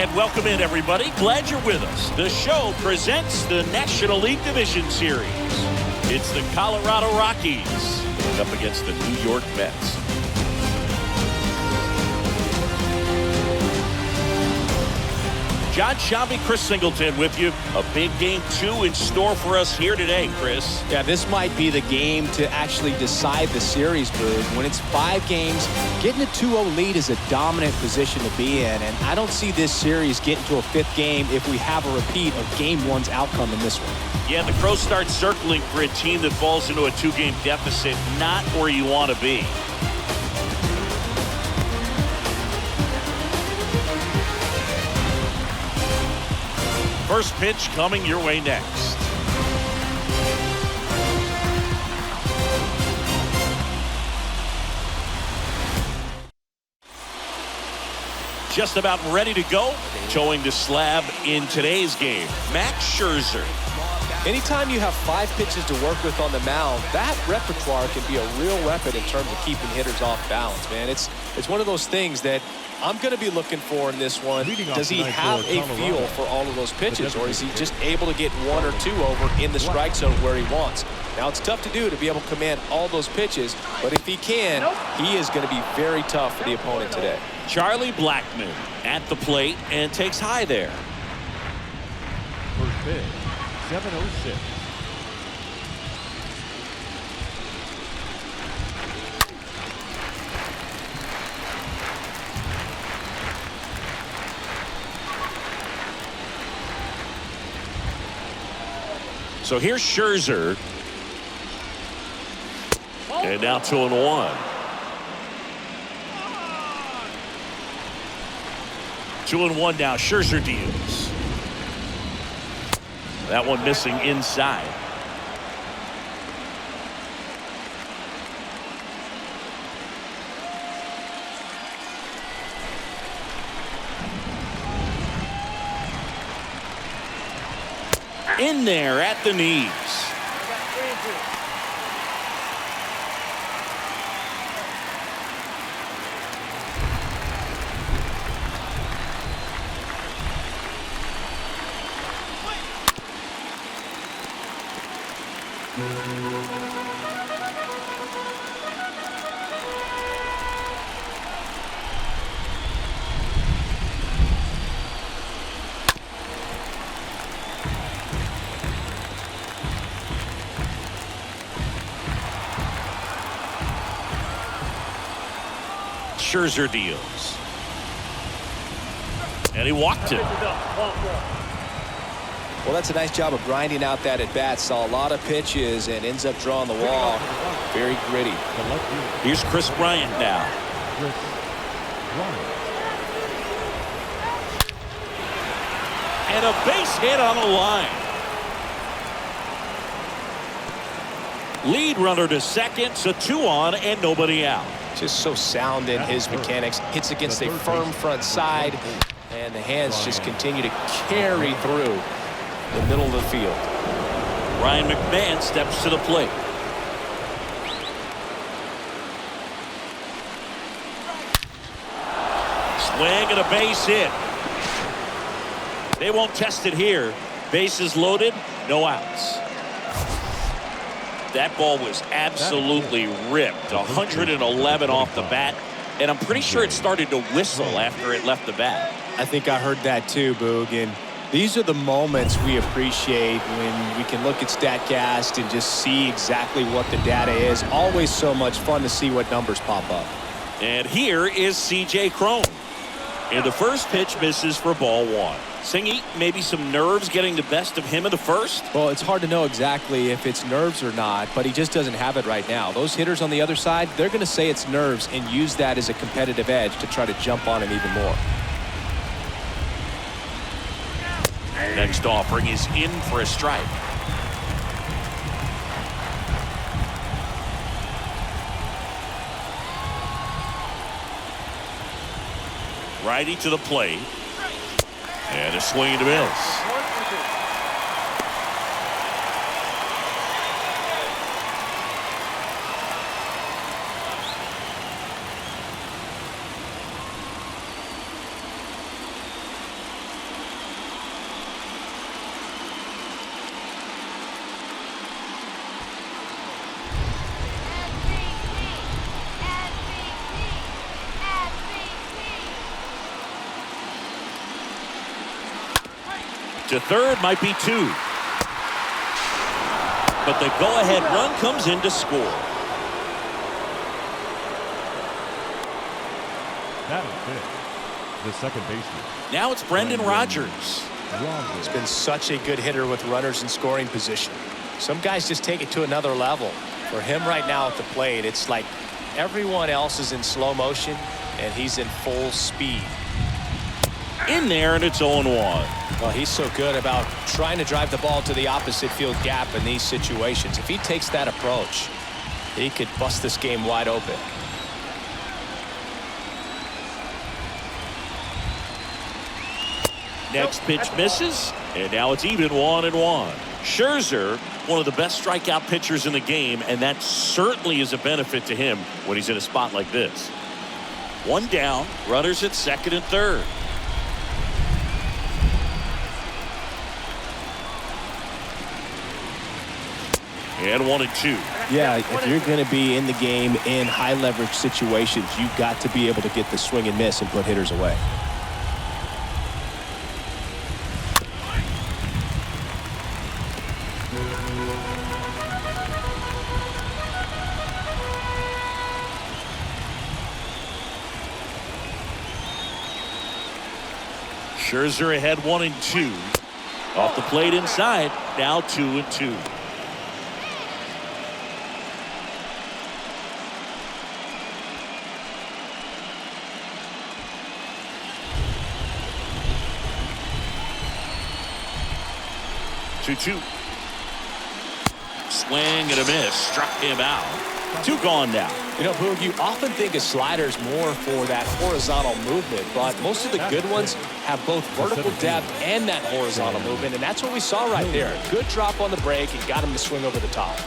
And welcome in, everybody. Glad you're with us. The show presents the National League Division Series. It's the Colorado Rockies up against the New York Mets. John Shambi, Chris Singleton with you. A big game 2 in store for us here today, Chris. Yeah, this might be the game to actually decide the series, Boog. When it's 5 games, getting a 2-0 lead is a dominant position to be in, and I don't see this series getting to a 5th game if we have a repeat of Game 1's outcome in this one. Yeah, the Crows start circling for a team that falls into a 2-game deficit, not where you want to be. First pitch coming your way next. Just about ready to go. Towing the slab in today's game, Max Scherzer. Anytime you have 5 pitches to work with on the mound, that repertoire can be a real weapon in terms of keeping hitters off balance, man. It's one of those things that I'm going to be looking for in this one. Does he have a feel for all of those pitches, or is he just able to get 1 or 2 over in the strike zone where he wants? Now, it's tough to do to be able to command all those pitches, but if he can, he is going to be very tough for the opponent today. Charlie Blackmon at the plate and takes high there. First pitch, 7-0-6. So here's Scherzer. And now 2-1. 2-1 now. Scherzer deals. That one missing inside. In there at the knees. Scherzer deals. And he walked it. Well, that's a nice job of grinding out that at bat. Saw a lot of pitches and ends up drawing the wall. Very gritty. Here's Chris Bryant now. And a base hit on the line. Lead runner to second, so 2 on and nobody out. Just so sound in his mechanics. Hits against a firm front side, and the hands just continue to carry through the middle of the field. Ryan McMahon steps to the plate. Swing and a base hit. They won't test it here. Bases loaded, no outs. That ball was absolutely ripped. 111 off the bat, and I'm pretty sure it started to whistle after it left the bat. I think I heard that too, Boog. And these are the moments we appreciate when we can look at StatCast and just see exactly what the data is. Always so much fun to see what numbers pop up. And here is C.J. Crow. And the first pitch misses for ball 1. Singy, maybe some nerves getting the best of him in the first? Well, it's hard to know exactly if it's nerves or not, but he just doesn't have it right now. Those hitters on the other side, they're going to say it's nerves and use that as a competitive edge to try to jump on him even more. Next offering is in for a strike. Righty to the plate. And a swing and a miss. To third might be 2. But the go-ahead run comes in to score. Batting fifth, the second baseman. Now it's Brendan Rodgers. He's been such a good hitter with runners in scoring position. Some guys just take it to another level. For him right now at the plate, it's like everyone else is in slow motion and he's in full speed. In there, and it's 0-1. Well, he's so good about trying to drive the ball to the opposite field gap in these situations. If he takes that approach, he could bust this game wide open. Next pitch misses, and now it's even 1-1. Scherzer, one of the best strikeout pitchers in the game, and that certainly is a benefit to him when he's in a spot like this. One down, runners at second and third. And 1-2. Yeah, if you're going to be in the game in high leverage situations, you've got to be able to get the swing and miss and put hitters away. Scherzer ahead 1-2. Off the plate inside. Now 2-2. Swing and a miss. Struck him out. 2 gone now. You know, Boog, you often think of sliders more for that horizontal movement, but most of the good ones have both vertical depth and that horizontal movement, and that's what we saw right there. Good drop on the break and got him to swing over the top.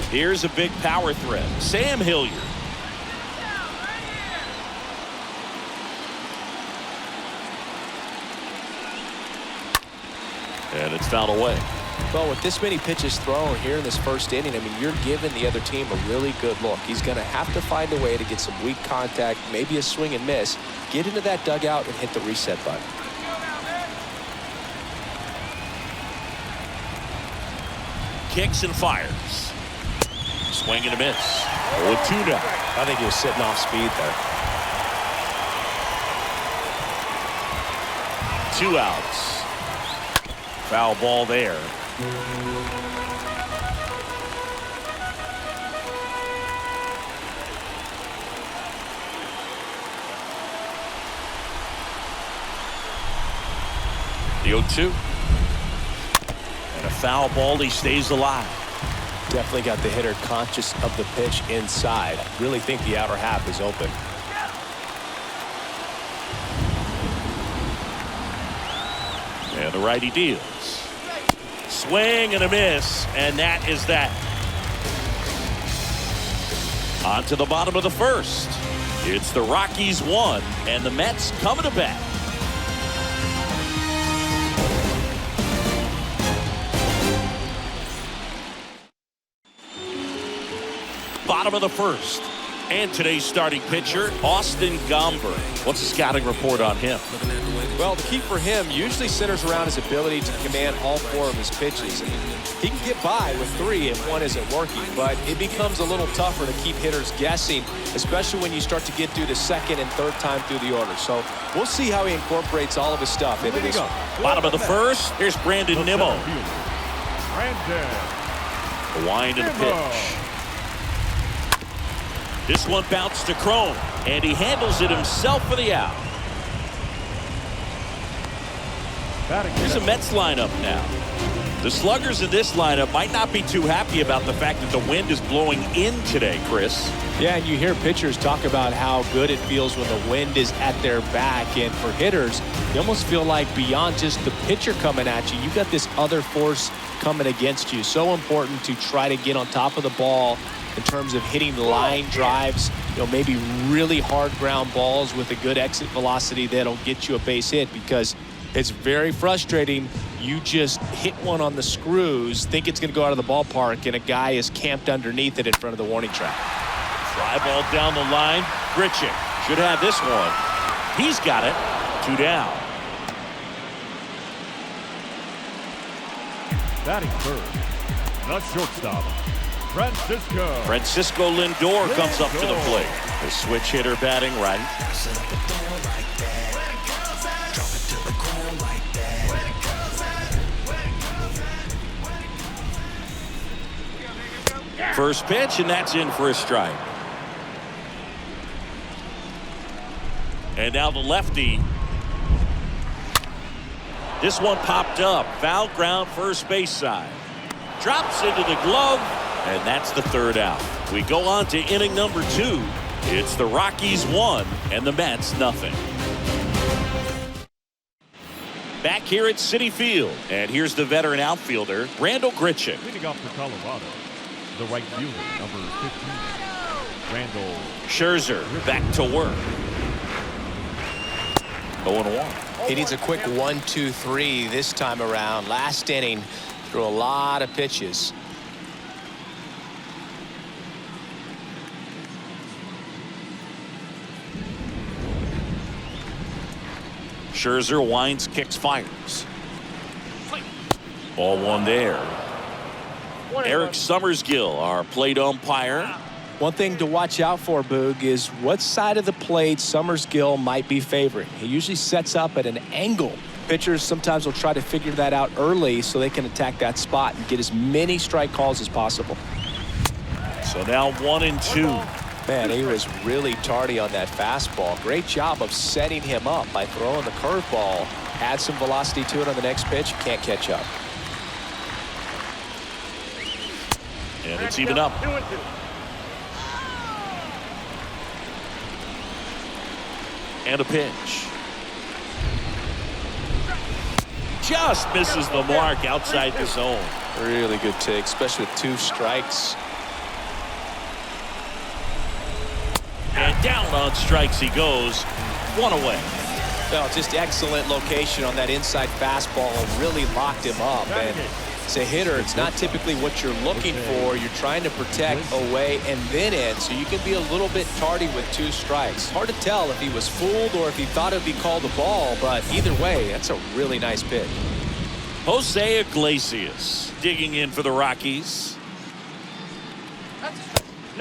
Here's a big power threat. Sam Hilliard. And it's fouled away. Well, with this many pitches thrown here in this first inning, I mean, you're giving the other team a really good look. He's going to have to find a way to get some weak contact, maybe a swing and miss, get into that dugout and hit the reset button. Kicks and fires. Swing and a miss. 0-2 now. I think he was sitting off speed there. 2 outs. Foul ball there. The 0-2. And a foul ball. He stays alive. Definitely got the hitter conscious of the pitch inside. Really think the outer half is open. And the righty deals. Swing and a miss, and that is that. On to the bottom of the first. It's the Rockies 1, and the Mets coming to bat. Bottom of the first. And today's starting pitcher, Austin Gomber. What's the scouting report on him? Well, the key for him usually centers around his ability to command all 4 of his pitches. He can get by with 3 if one isn't working, but it becomes a little tougher to keep hitters guessing, especially when you start to get through the second and third time through the order. So we'll see how he incorporates all of his stuff into this one. Bottom of the first, here's Brandon Nimmo. Brandon. The wind and the pitch. This one bounced to Crow, and he handles it himself for the out. Here's a Mets lineup now. The sluggers in this lineup might not be too happy about the fact that the wind is blowing in today, Chris. Yeah, and you hear pitchers talk about how good it feels when the wind is at their back. And for hitters, you almost feel like beyond just the pitcher coming at you, you got this other force coming against you. So important to try to get on top of the ball in terms of hitting line drives, you know, maybe really hard ground balls with a good exit velocity that'll get you a base hit, because It's very frustrating. You just hit one on the screws, think it's going to go out of the ballpark, and a guy is camped underneath it in front of the warning track. Fly ball down the line. Grichuk should have this one. He's got it. 2 down. Batting third, the shortstop, Francisco Lindor comes up to the plate. The switch hitter batting right. First pitch, and that's in for a strike. And now the lefty. This one popped up. Foul ground, first base side. Drops into the glove, and that's the third out. We go on to inning number 2. It's the Rockies 1 and the Mets nothing. Back here at Citi Field, and here's the veteran outfielder, Randall Grichuk. Leading off for Colorado, the right fielder, number 15, Randall. Scherzer back to work. 0-1. He needs a quick 1-2-3 this time around. Last inning, threw a lot of pitches. Scherzer winds, kicks, fires. Ball 1 there. Eric Summersgill, our plate umpire. One thing to watch out for, Boog, is what side of the plate Summersgill might be favoring. He usually sets up at an angle. Pitchers sometimes will try to figure that out early so they can attack that spot and get as many strike calls as possible. So now 1-2. Man, he was really tardy on that fastball. Great job of setting him up by throwing the curveball. Add some velocity to it on the next pitch. Can't catch up. And it's even up. And a pitch. Just misses the mark outside the zone. Really good take, especially with 2 strikes. And down on strikes he goes. 1 away. Well, just excellent location on that inside fastball. Really locked him up. And as a hitter, it's not typically what you're looking for. You're trying to protect away and then in, so you can be a little bit tardy with 2 strikes. Hard to tell if he was fooled or if he thought it would be called a ball, but either way, that's a really nice pitch. Jose Iglesias digging in for the Rockies.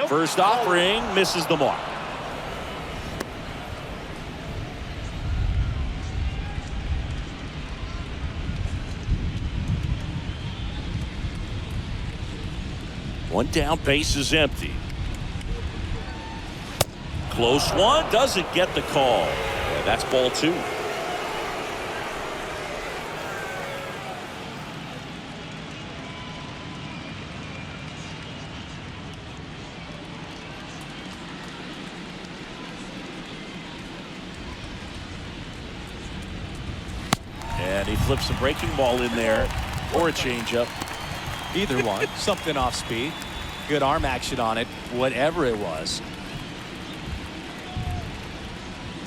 First offering misses the mark. One down, base is empty. Close one, doesn't get the call. And that's ball 2. And he flips a breaking ball in there or a changeup. Either one. Something off speed. Good arm action on it, whatever it was.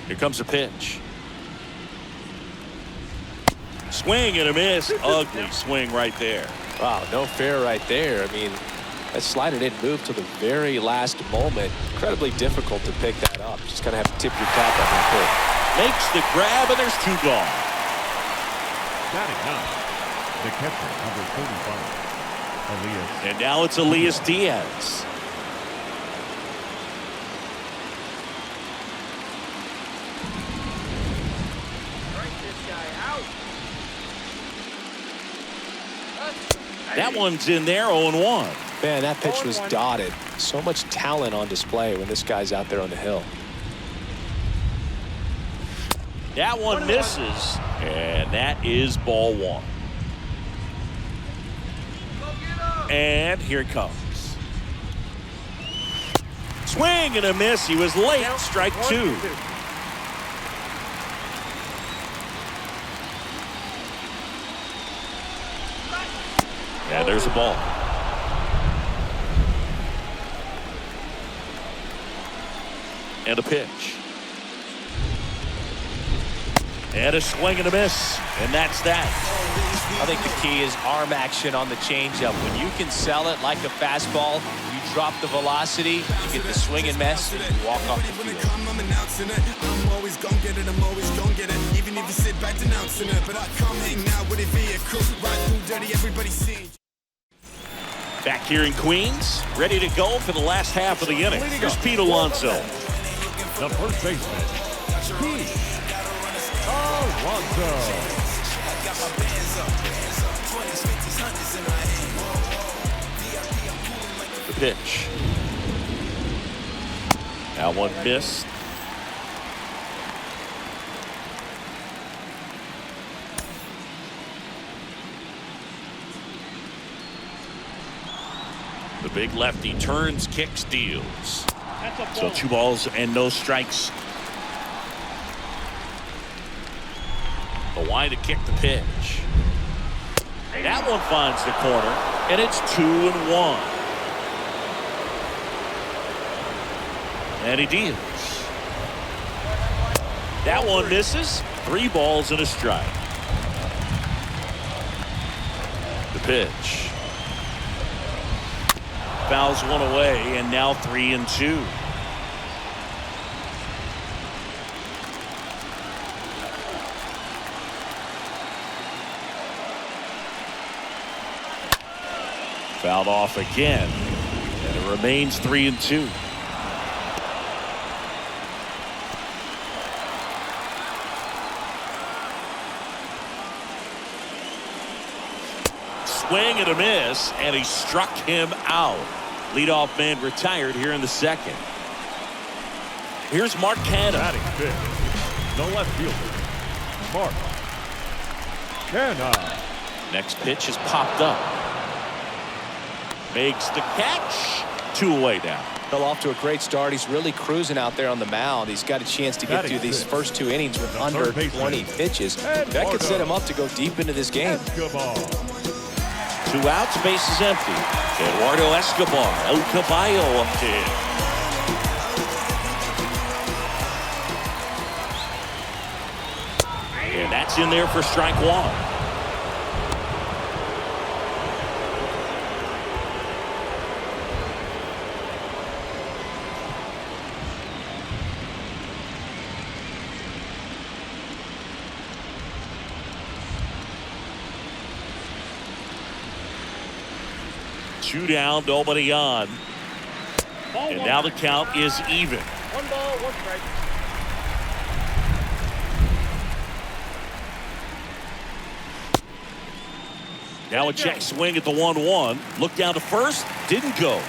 Here comes a pitch. Swing and a miss. Ugly swing right there. Wow, no fair right there. I mean, that slider didn't move to the very last moment. Incredibly difficult to pick that up. Just kind of have to tip your cap on that pitch. Makes the grab, and there's 2 gone. Batting 9, the catcher, number 35, Elias. And now it's Elias Diaz. That one's in there, 0-1. Man, that pitch was dotted. So much talent on display when this guy's out there on the hill. That one misses, and that is ball 1. And here it comes. Swing and a miss. He was late. Strike 2. And there's a ball. And a pitch. And a swing and a miss. And that's that. I think the key is arm action on the changeup. When you can sell it like a fastball, you drop the velocity, you get the swing and miss, and you walk off the field. I'm always gonna get it, I'm always gonna get it. Even if you sit back denouncing it. But I come hang out with a vehicle. Ride through dirty, everybody seeing. Back here in Queens, ready to go for the last half of the inning. Here's Pete Alonso. The first baseman, Pete Alonso. The pitch. That one missed. The big lefty turns, kicks, deals. So 2 balls and no strikes. The wide to kick the pitch. That one finds the corner, and it's 2-1. And he deals. That one misses. 3 balls and a strike. The pitch. Fouls one away, and now 3-2. Fouled off again, and it remains 3-2. Swing and a miss, and he struck him out. Leadoff man retired here in the second. Here's Mark Canha. Batting fifth, the left fielder, Mark Canha. Next pitch is popped up. Makes the catch. 2 away now. Fell off to a great start. He's really cruising out there on the mound. He's got a chance to get through these first 2 innings with under 20 pitches. That could set him up to go deep into this game. 2 outs, base is empty. Eduardo Escobar, El Caballo up to him. And that's in there for strike 1. Two down, nobody on. And now the count is even. 1 ball, 1 strike. Now a check swing at the 1-1. Look down to first, didn't go.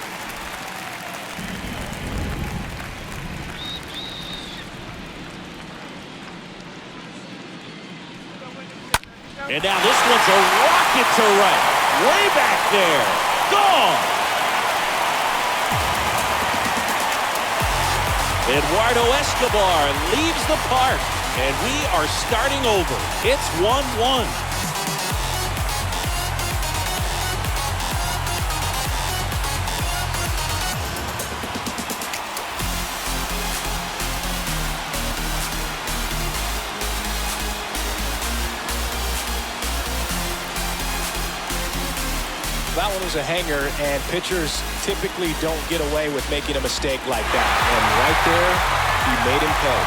And now this one's a rocket to right. Way back there. Gone. Eduardo Escobar leaves the park, and we are starting over. It's 1-1. That one was a hanger, and pitchers typically don't get away with making a mistake like that. And right there, he made him pay.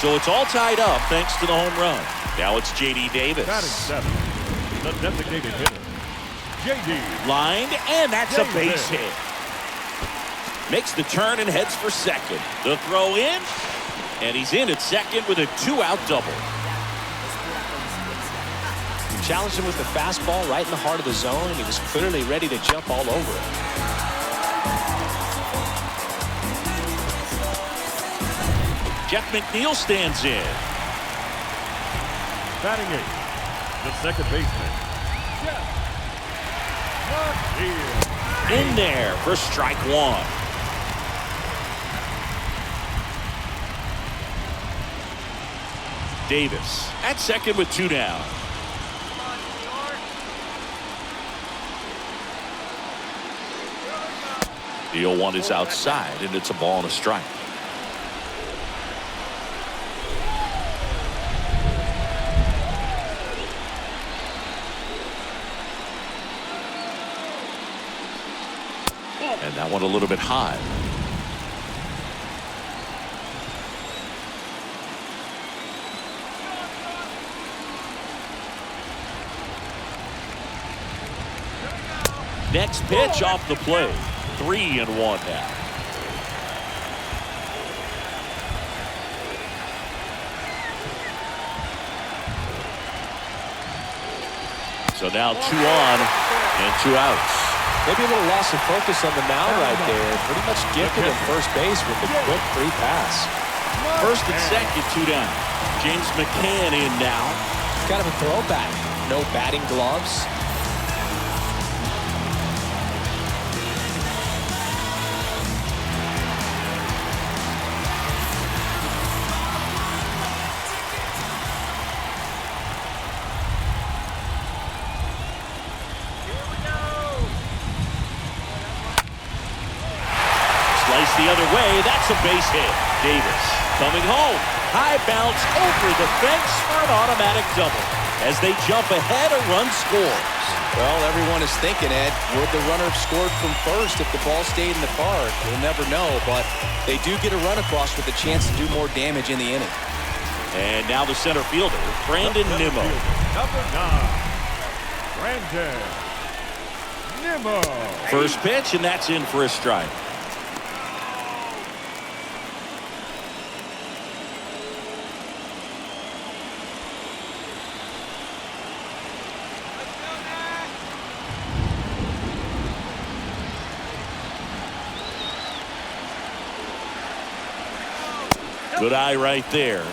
So it's all tied up thanks to the home run. Now it's J.D. Davis. Batting 7th, the designated hitter, J.D. Lined, and that's a base hit. Makes the turn and heads for second. The throw in. And he's in at second with a 2-out double. Challenged him with the fastball right in the heart of the zone, and he was clearly ready to jump all over it. Jeff McNeil stands in. Batting 8th, the second baseman, Jeff McNeil. In there for strike 1. Davis at second with 2 down. The 0-1 is outside, and it's a ball and a strike. And that one a little bit high. Next pitch off the plate. 3-1 now. So now 2 on and 2 outs. Maybe a little loss of focus on the mound right there. Pretty much gifted at first base with the quick free pass. First and second, 2 down. James McCann in now. Kind of a throwback. No batting gloves. The other way, that's a base hit. Davis coming home. High bounce over the fence for an automatic double. As they jump ahead, a run scores. Well, everyone is thinking, Ed, would the runner have scored from first if the ball stayed in the park? We'll never know, but they do get a run across with a chance to do more damage in the inning. And now the center fielder, Brandon Nimmo. Number 9, Brandon Nimmo. First pitch, and that's in for a strike. Good eye right there.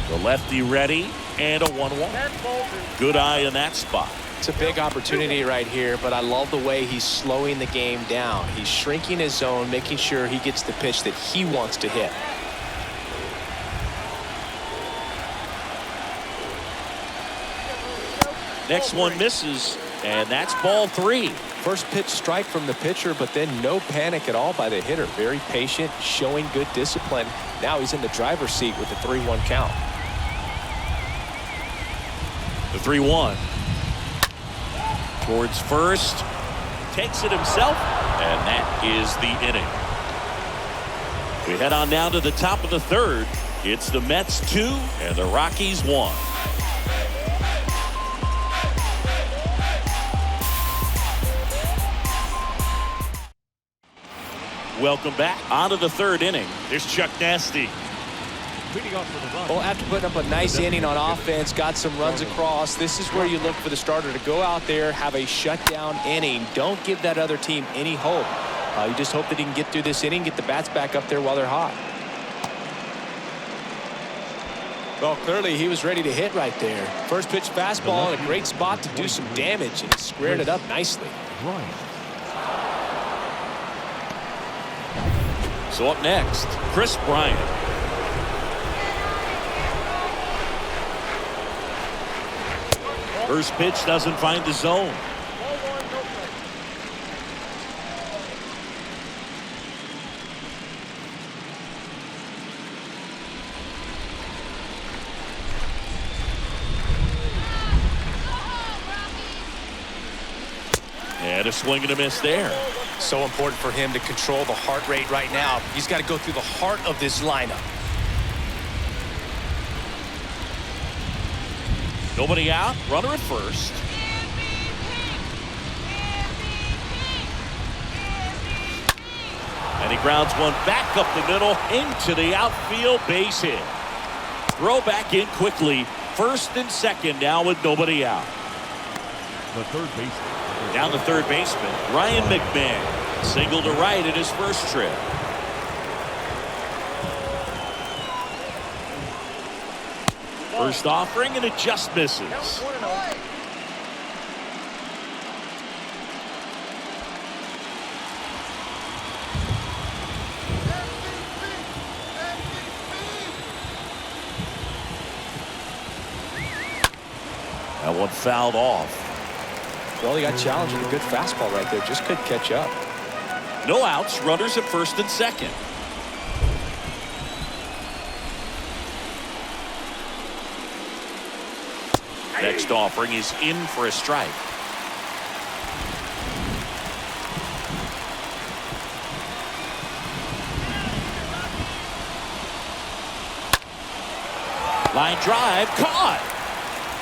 The lefty ready and a 1-1. Good eye in that spot. It's a big opportunity right here, but I love the way he's slowing the game down. He's shrinking his zone, making sure he gets the pitch that he wants to hit. Next one misses, and that's ball 3. First pitch strike from the pitcher, but then no panic at all by the hitter. Very patient, showing good discipline. Now he's in the driver's seat with the 3-1 count. The 3-1. Towards first, takes it himself, and that is the inning. We head on down to the top of the third. It's the Mets 2 and the Rockies 1. Welcome back onto the third inning. There's Chuck Nasty. Well, after putting up a nice inning on offense, got some runs across, this is where you look for the starter to go out there, have a shutdown inning. Don't give that other team any hope. You just hope that he can get through this inning, get the bats back up there while they're hot. Well, clearly he was ready to hit right there. First pitch fastball in a great spot to do some damage, and he squared it up nicely. So up next, Chris Bryant. First pitch doesn't find the zone. And a swing and a miss there. So important for him to control the heart rate right now. He's got to go through the heart of this lineup. Nobody out, runner at first. And he grounds one back up the middle into the outfield, base hit. Throw back in quickly. First and second now with nobody out. The third baseman. Down the third baseman, Ryan McMahon. Single to right in his first trip. First offering, and it just misses. That one fouled off. Well, he got challenged with a good fastball right there. Just couldn't catch up. No outs. Runners at first and second. Next offering is in for a strike. Line drive caught.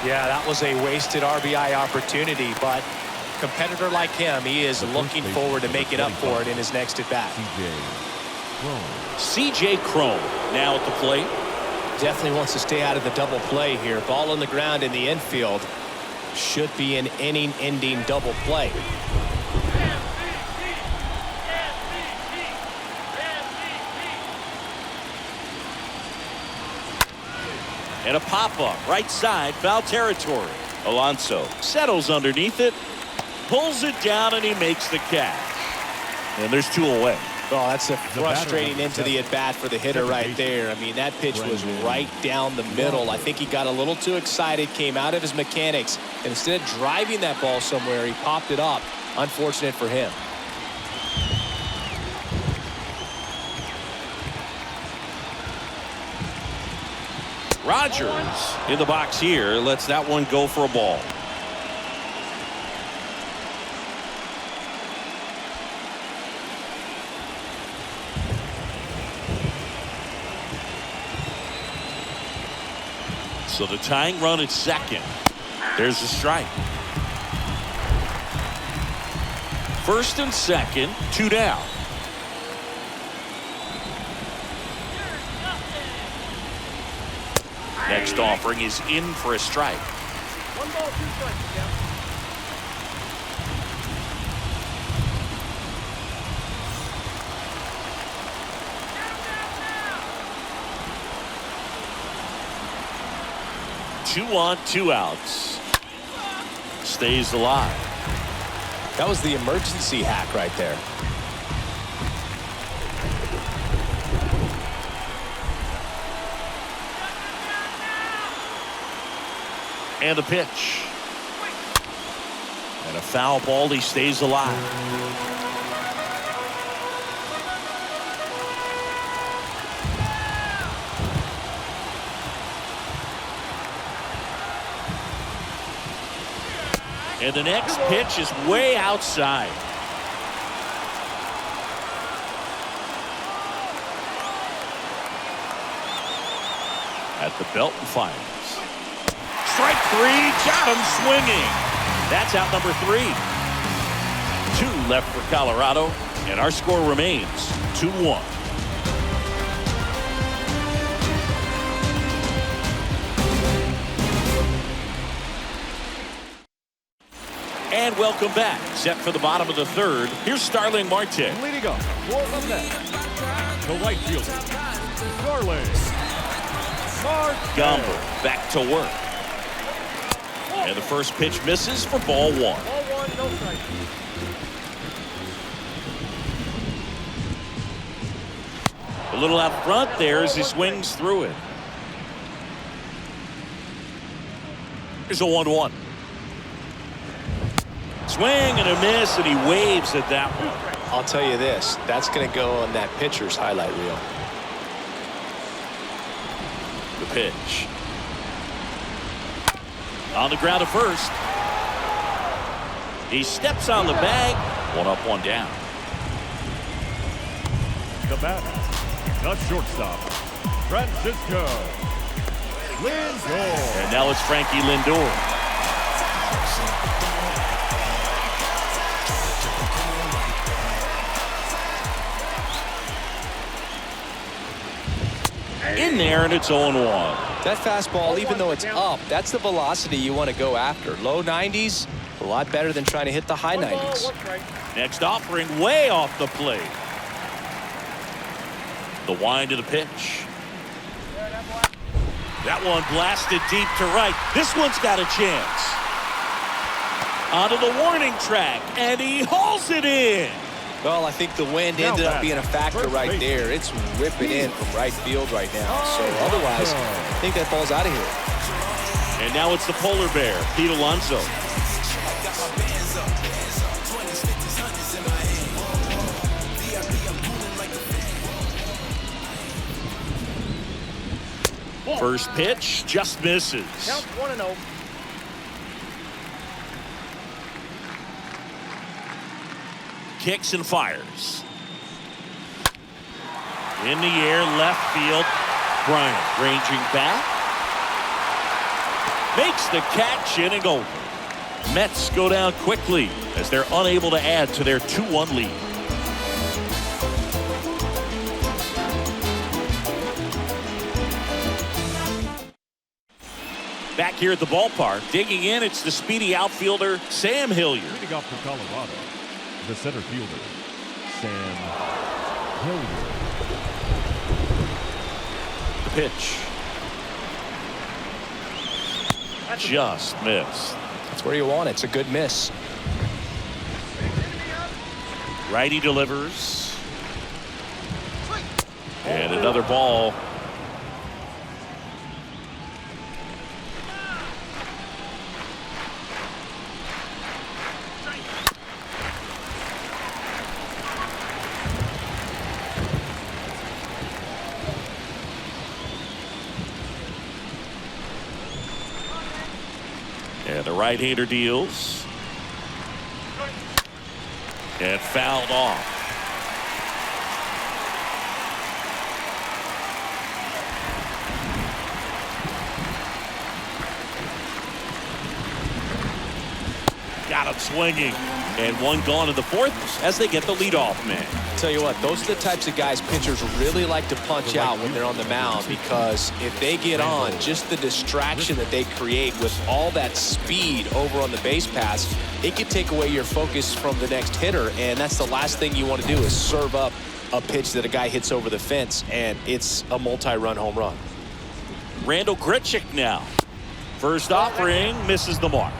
Yeah, that was a wasted RBI opportunity, but a competitor like him, he is looking forward to making up for it in his next at bat. C.J. Crow now at the plate. Definitely wants to stay out of the double play here. Ball on the ground in the infield. Should be an inning-ending double play. And a pop-up right side, foul territory. Alonso settles underneath it, pulls it down, and he makes the catch. And there's 2 away. Oh, that's a frustrating into the at-bat for the hitter right there. I mean, that pitch was right down the middle. I think he got a little too excited, came out of his mechanics, and instead of driving that ball somewhere, he popped it up. Unfortunate for him. Rogers in the box here, lets that one go for a ball. So the tying run at second. There's the strike. First and second, 2 down. Next offering is in for a strike. 1 ball, 2 strikes. Yeah. Two on, 2 outs. Stays alive. That was the emergency hack right there. And the pitch. And a foul ball. He stays alive. And the next pitch is way outside. At the belt and fires. Strike 3, got him swinging. That's out number 3. 2 left for Colorado, and our score remains 2-1. And welcome back. Set for the bottom of the 3rd. Here's Starling Marte. Leading up, warm up next. The right fielder, Starling Marte. Gomber back to work. And the first pitch misses for ball 1. Ball 1, no strike. A little out front there as he swings through it. Here's a 1-1. Swing and a miss, and he waves at that one. I'll tell you this, that's going to go on that pitcher's highlight reel. The pitch. On the ground to first. He steps on the bag. 1 up, 1 down. The batter, the shortstop, Francisco Lindor. And now it's Frankie Lindor. In there, and it's 0-1. That fastball, even though it's up, that's the velocity you want to go after. Low 90s, a lot better than trying to hit the high 1 ball, 90s. 1 strike. Next offering way off the plate. The wind to the pitch. That one blasted deep to right. This one's got a chance. Onto the warning track, and he hauls it in. Well, I think the wind ended up being a factor right there. It's whipping in from right field right now. So otherwise, I think that ball's out of here. And now it's the polar bear, Pete Alonso. First pitch just misses. Count 1-0. Kicks and fires. In the air, left field. Bryant ranging back. Makes the catch, inning over. Mets go down quickly as they're unable to add to their 2-1 lead. Back here at the ballpark, digging in, it's the speedy outfielder, Sam Hilliard. Leading off for Colorado, the center fielder, Sam Hilliard. The pitch. Just missed. That's where you want it. It's a good miss. Righty delivers. And another ball. And the right-hander deals. And fouled off. Got him swinging. And one gone in the fourth as they get the leadoff man. Tell you what, those are the types of guys pitchers really like to punch out when they're on the mound, because if they get on, just the distraction that they create with all that speed over on the base pass, it can take away your focus from the next hitter, and that's the last thing you want to do is serve up a pitch that a guy hits over the fence, and it's a multi-run home run. Randall Grichuk now. First offering misses the mark.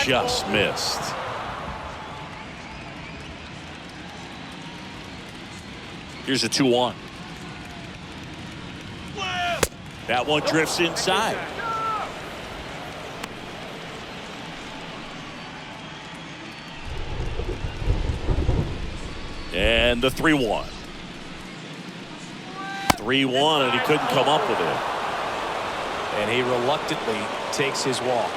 Just missed. Here's a 2-1. That one drifts inside. And the 3-1. 3-1, and he couldn't come up with it. And he reluctantly takes his walk.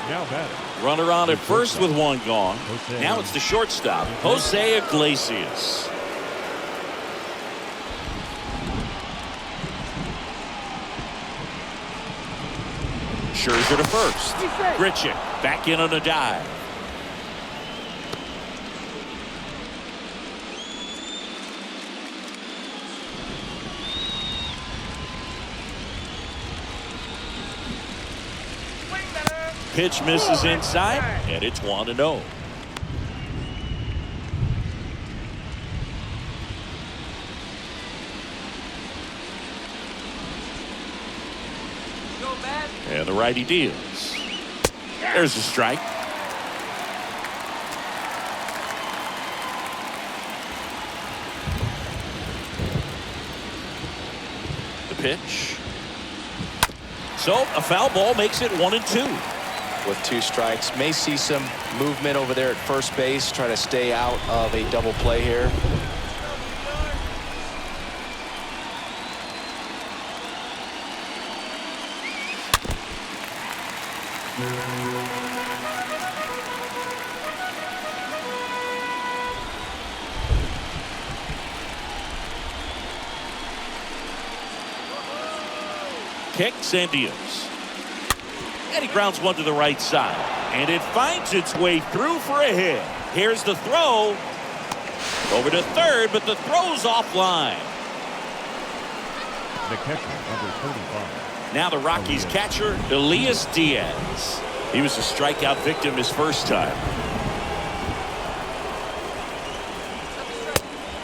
Now batting. Runner on at first with one gone. Now it's the shortstop, Jose Iglesias. Scherzer to first. Grichuk back in on a dive. Pitch misses inside, and it's 1-0. And the righty deals. There's a strike. The pitch. So a foul ball makes it 1-2. With 2 strikes, may see some movement over there at first base, try to stay out of a double play here. Kicks and deals. And he grounds one to the right side. And it finds its way through for a hit. Here's the throw. Over to third, but the throw's offline. The catcher, number 35, Now the Rockies catcher, Elias Diaz. He was a strikeout victim his first time.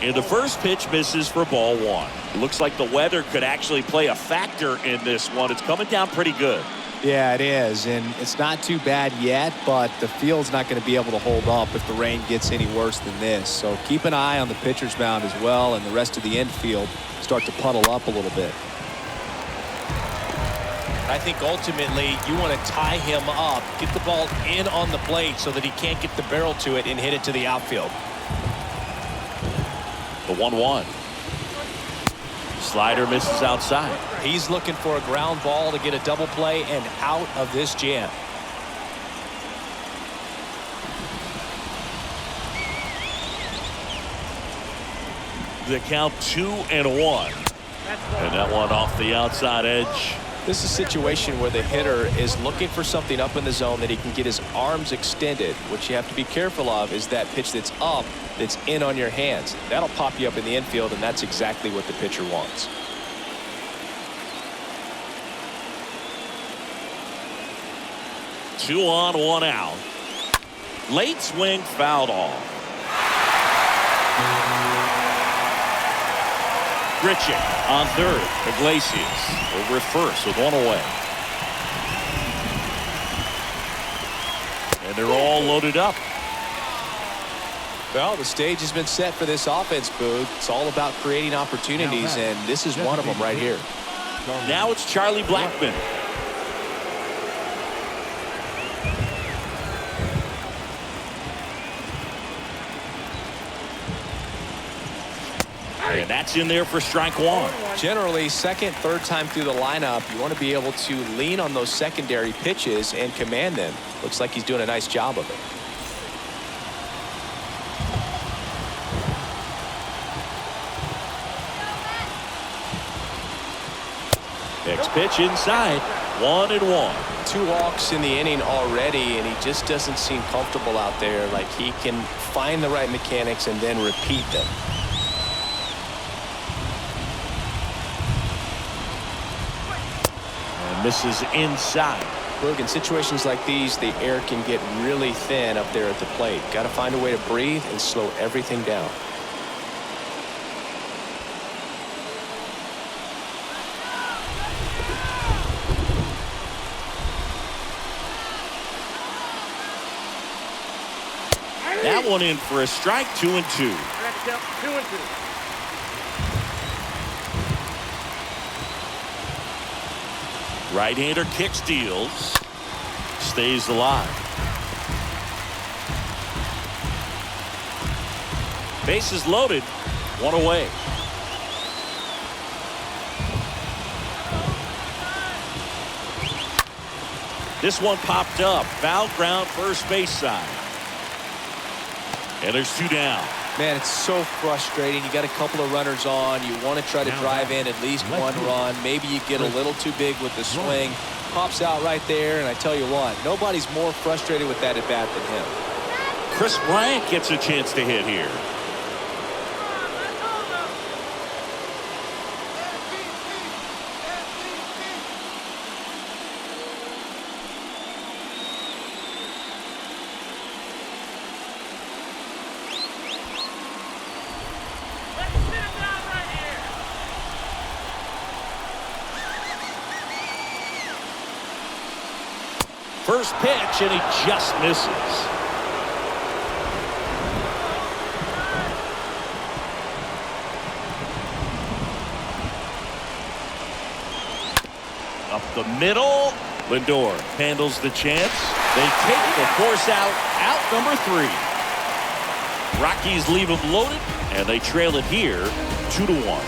And the first pitch misses for ball one. Looks like the weather could actually play a factor in this one. It's coming down pretty good. Yeah, it is, and it's not too bad yet, but the field's not going to be able to hold up if the rain gets any worse than this. So keep an eye on the pitcher's mound as well, and the rest of the infield start to puddle up a little bit. I think ultimately you want to tie him up, get the ball in on the plate so that he can't get the barrel to it and hit it to the outfield. The 1-1. Slider misses outside. He's looking for a ground ball to get a double play and out of this jam. The count 2-1. And that one off the outside edge. This is a situation where the hitter is looking for something up in the zone that he can get his arms extended. What you have to be careful of is that pitch that's up, that's in on your hands. That'll pop you up in the infield, and that's exactly what the pitcher wants. Two on, one out. Late swing fouled off. Grichuk on third. Iglesias over at first with one away. And they're all loaded up. Well, the stage has been set for this offense, Boog. It's all about creating opportunities, and this is one of them right here. Now it's Charlie Blackmon. And that's in there for strike one. Generally, second, third time through the lineup, you want to be able to lean on those secondary pitches and command them. Looks like he's doing a nice job of it. Next pitch inside. 1-1. 2 walks in the inning already, and he just doesn't seem comfortable out there. Like he can find the right mechanics and then repeat them. Misses inside. Look, in situations like these, the air can get really thin up there at the plate. Got to find a way to breathe and slow everything down. That one in for a strike. 2-2. 2-2. Right-hander kick steals. Stays alive. Bases loaded. One away. This one popped up. Foul ground first base side. And there's 2 down. Man, it's so frustrating. You got a couple of runners on. You want to try to drive in at least one run. Maybe you get a little too big with the swing. Pops out right there, and I tell you what, nobody's more frustrated with that at bat than him. Chris Bryant gets a chance to hit here. First pitch, and he just misses. Up the middle. Lindor handles the chance. They take the force out number 3. Rockies leave them loaded, and they trail it here 2-1.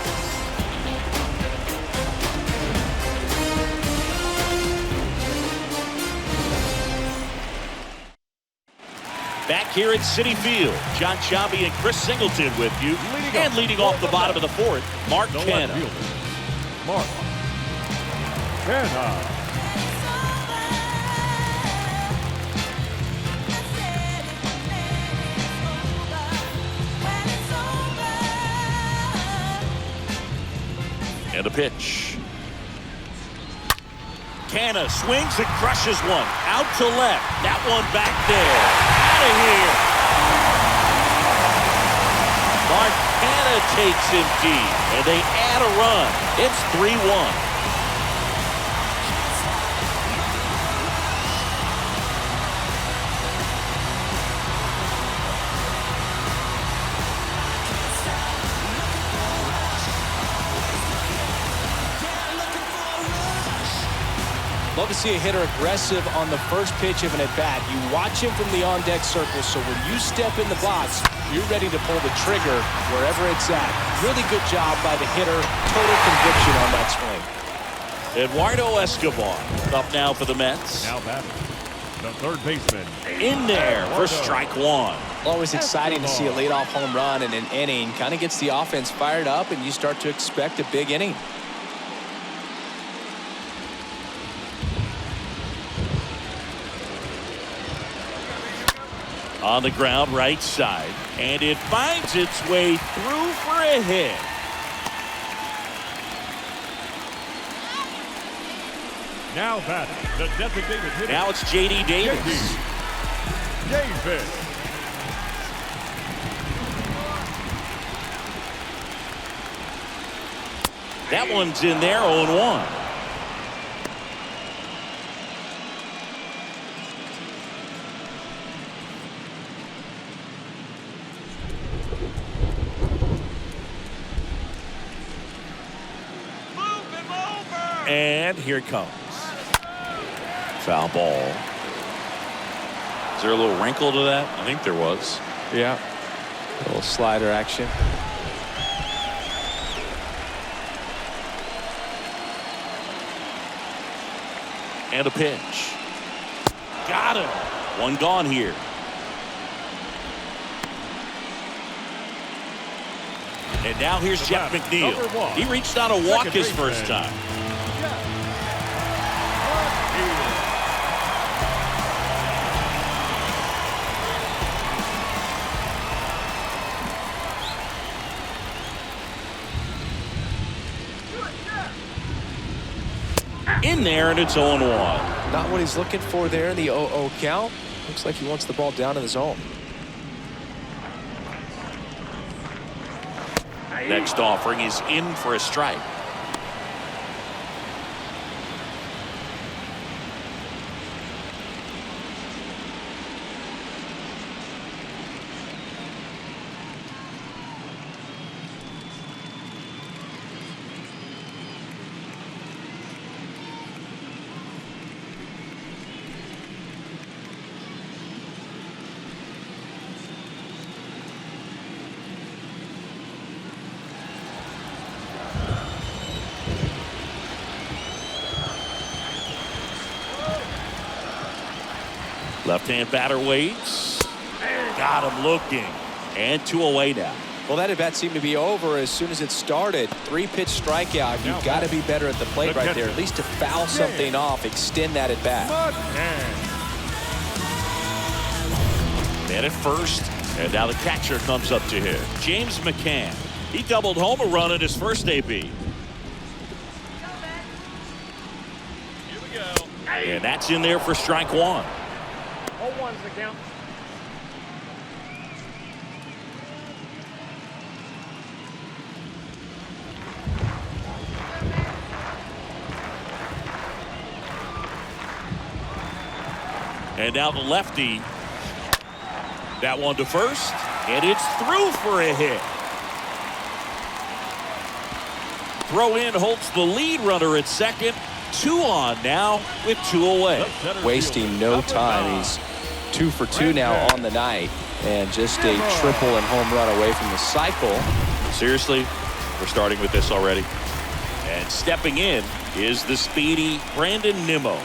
Back here at Citi Field, John Sciambi and Chris Singleton with you. And leading off the bottom of the 4th, Mark Canha. Mark Canha. And a pitch. Canna swings and crushes one. Out to left. That one back there. Out of here. Canna takes him deep, and they add a run. It's 3-1. Love to see a hitter aggressive on the first pitch of an at-bat. You watch him from the on-deck circle, so when you step in the box, you're ready to pull the trigger wherever it's at. Really good job by the hitter. Total conviction on that swing. Eduardo Escobar up now for the Mets. Now batting, the third baseman. In there for strike one. Always exciting to see a leadoff home run in an inning. Kind of gets the offense fired up, and you start to expect a big inning. On the ground, right side, and it finds its way through for a hit. Now batting, the designated hitter. Now it's J.D. Davis. Davis. That one's in there, 0-1. And here it comes. Foul ball. Is there a little wrinkle to that? I think there was. Yeah. A little slider action. And a pitch. Got him. One gone here. And now here's Jeff McNeil. He reached out a walk his first time. In there, and it's 0-1. Not what he's looking for there in the 0-0 count. Looks like he wants the ball down in the zone. Next offering is in for a strike. Left-hand batter waits. Got him looking. And 2 away now. Well, that at-bat seemed to be over as soon as it started. 3-pitch strikeout. You've got to be better at the plate right there. At least to foul something off, extend that at-bat. Man at first, and now the catcher comes up to him. James McCann. He doubled home a run in his first AB. Here we go. And that's in there for strike one. 0-1's the count. And now the lefty. That one to first, and it's through for a hit. Throw in holds the lead runner at second. 2 on now with 2 away. Wasting no time. He's 2 for 2 now on the night, and just a triple and home run away from the cycle. Seriously, we're starting with this already. And stepping in is the speedy Brandon Nimmo.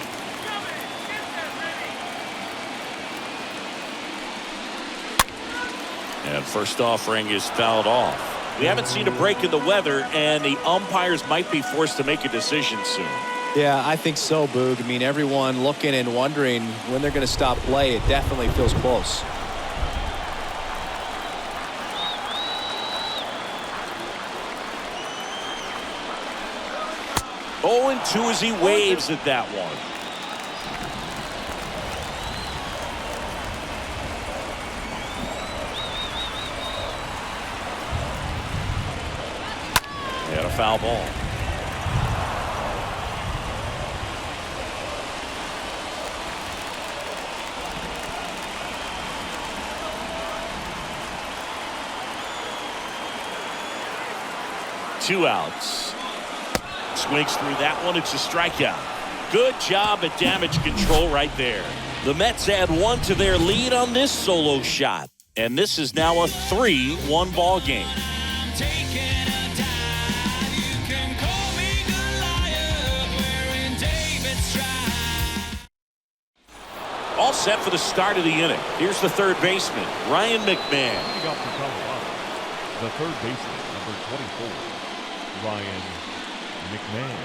And first offering is fouled off. We haven't seen a break in the weather, and the umpires might be forced to make a decision soon. Yeah, I think so, Boog. I mean, everyone looking and wondering when they're going to stop play. It definitely feels close. 0-2 as he waves at that one. And a foul ball. Two outs. Swings through that one. It's a strikeout. Good job at damage control right there. The Mets add one to their lead on this solo shot. And this is now a 3-1 ball game. All set for the start of the inning. Here's the third baseman, Ryan McMahon. Coming up from Colorado, the third baseman, number 24, Ryan McMahon.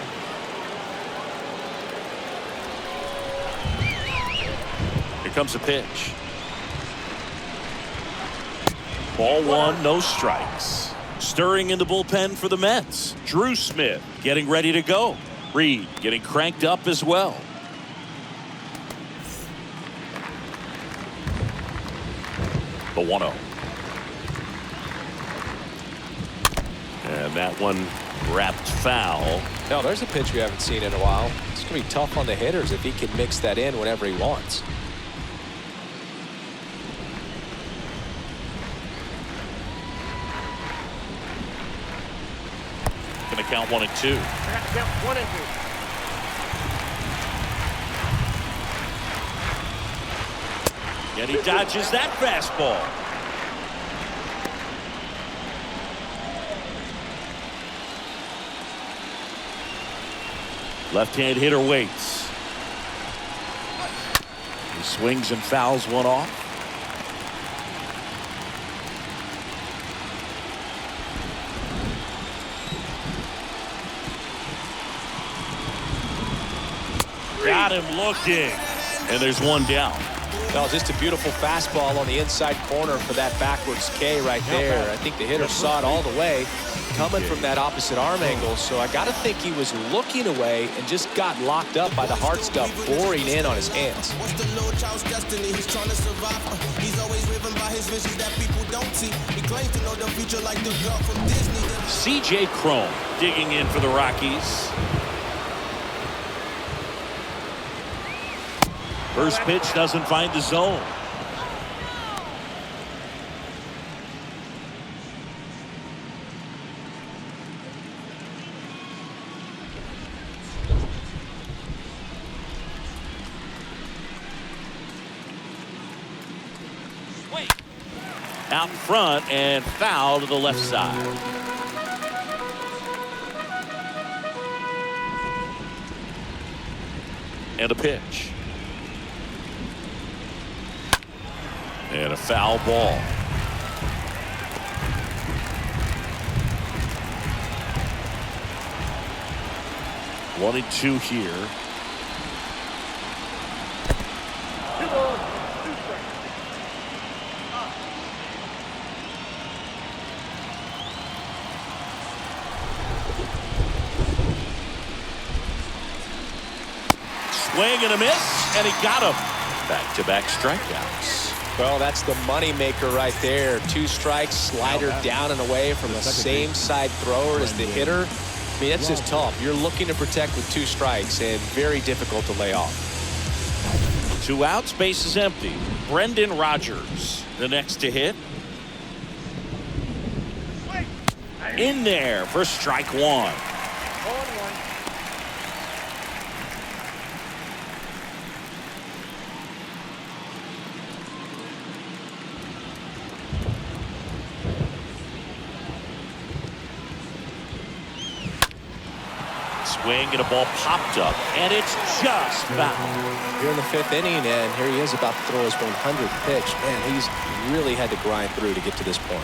Here comes a pitch. Ball one, no strikes. Stirring in the bullpen for the Mets. Drew Smith getting ready to go. Reed getting cranked up as well. The 1-0. And that one wrapped foul. No, there's a pitch we haven't seen in a while. It's going to be tough on the hitters if he can mix that in whenever he wants. Going to count 1-2. I got to count 1 and 2. And he dodges that fastball. Left-hand hitter waits. He swings and fouls one off. Got him looking. And there's one down. No, just a beautiful fastball on the inside corner for that backwards K right there. I think the hitter saw it all the way coming from that opposite arm angle. So I got to think he was looking away and just got locked up by the hard stuff boring in on his hands. C.J. Crow digging in for the Rockies. First pitch doesn't find the zone. Out in front and foul to the left side. And a pitch. And a foul ball. One and two here. Swing and a miss, and he got him. Back-to-back strikeouts. Well, that's the money maker right there. 2 strikes, slider down and away from the same side thrower as the hitter. I mean, that's just tough. You're looking to protect with 2 strikes and very difficult to lay off. 2 outs, base is empty. Brendan Rodgers, the next to hit. In there for strike 1. Swing and a ball popped up, and it's just foul. Here in the 5th inning, and here he is about to throw his 100th pitch. Man, he's really had to grind through to get to this point.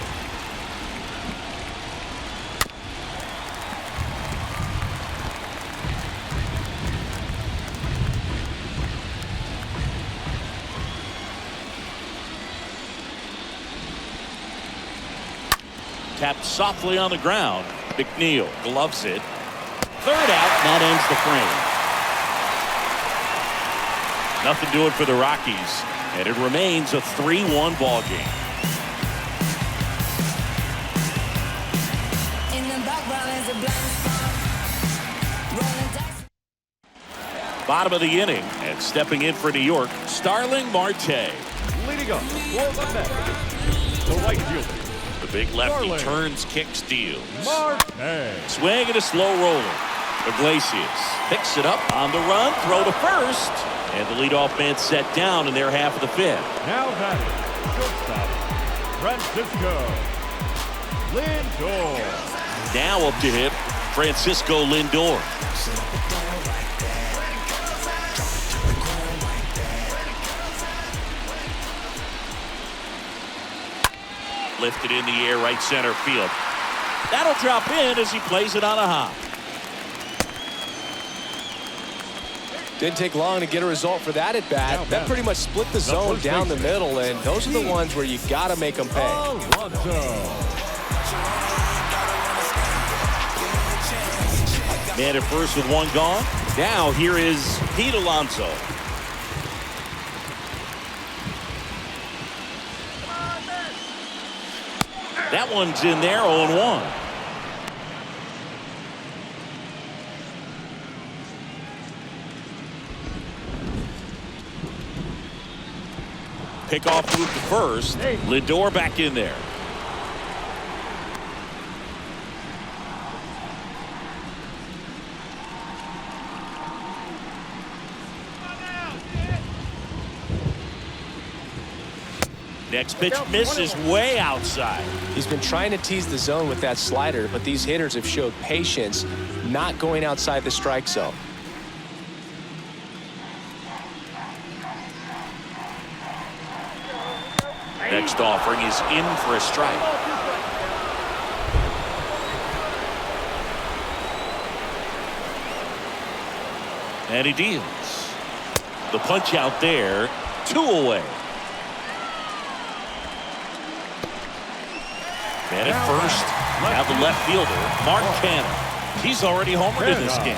Tapped softly on the ground. McNeil gloves it. Third out, and that ends the frame. Nothing doing for the Rockies, and it remains a 3-1 ball game. Bottom of the inning, and stepping in for New York, Starling Marte. Leading up for the net, the right fielder. The big lefty Starling. turns, kicks, deals. Marte. Swing and a slow roller. Iglesias picks it up on the run, throw to first, and the leadoff man set down in their half of the fifth. Now batting, shortstop, Francisco Lindor. Now up to hit, Francisco Lindor. Lifted in the air, right center field. That'll drop in as he plays it on a hop. Didn't take long to get a result for that at bat. That pretty much split the zone down the middle, and those are the ones where you got to make them pay. Man at first with one gone. Now here is Pete Alonso. That one's in there, 0-1. Pickoff move to first. Lindor back in there. Next pitch misses way outside. He's been trying to tease the zone with that slider, but these hitters have showed patience, not going outside the strike zone. Next offering is in for a strike. And he deals. The punch out there, 2 away. Man at first, now the left fielder, Mark Cannon. He's already homered in this game.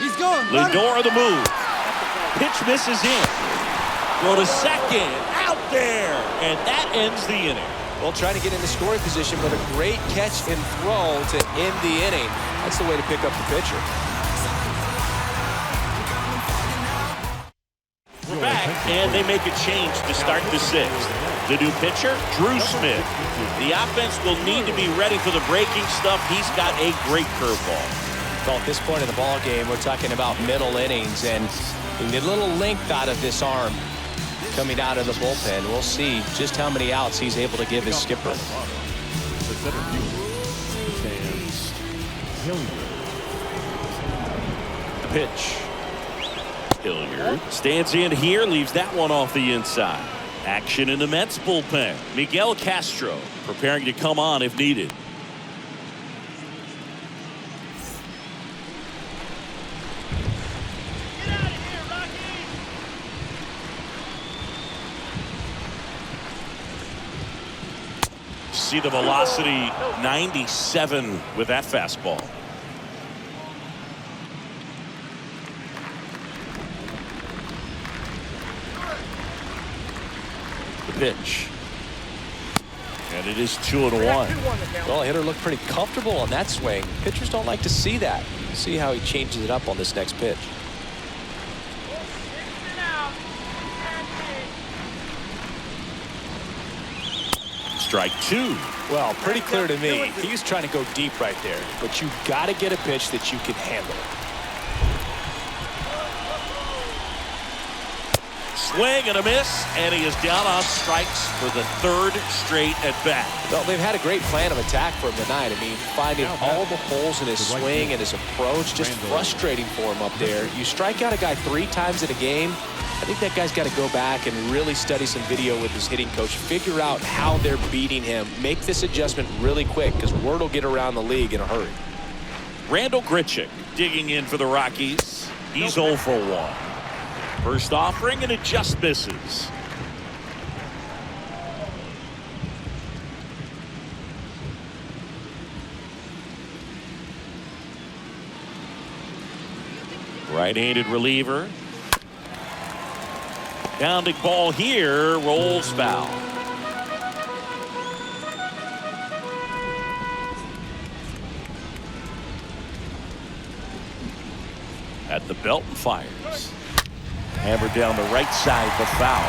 He's going. Lindor the move. Pitch misses in. Throw to second, out there, and that ends the inning. Well, trying to get into scoring position, but a great catch and throw to end the inning. That's the way to pick up the pitcher. We're back, and they make a change to start the sixth. The new pitcher, Drew Smith. The offense will need to be ready for the breaking stuff. He's got a great curveball. Well, at this point in the ball game, we're talking about middle innings, and we need a little length out of this arm coming out of the bullpen. We'll see just how many outs he's able to give his skipper. The center field stands Hilliard. The pitch. Hilliard stands in here, leaves that one off the inside. Action in the Mets bullpen. Miguel Castro preparing to come on if needed. See the velocity 97 with that fastball. The pitch. And it is 2-1. Well, the hitter looked pretty comfortable on that swing. Pitchers don't like to see that. See how he changes it up on this next pitch. Strike 2. Well, pretty clear to me. He was trying to go deep right there, but you got to get a pitch that you can handle. swing and a miss, and he is down on strikes for the third straight at bat. Well, they've had a great plan of attack for him tonight. I mean, finding all the holes in his swing and his approach, just frustrating for him up there. You strike out a guy 3 times in a game, I think that guy's got to go back and really study some video with his hitting coach, figure out how they're beating him, make this adjustment really quick, because word will get around the league in a hurry. Randall Grichuk digging in for the Rockies. He's 0 for 1. First offering, and it just misses. Right-handed reliever. Pounding ball here, rolls foul. At the belt and fires. Hammered down the right side for foul.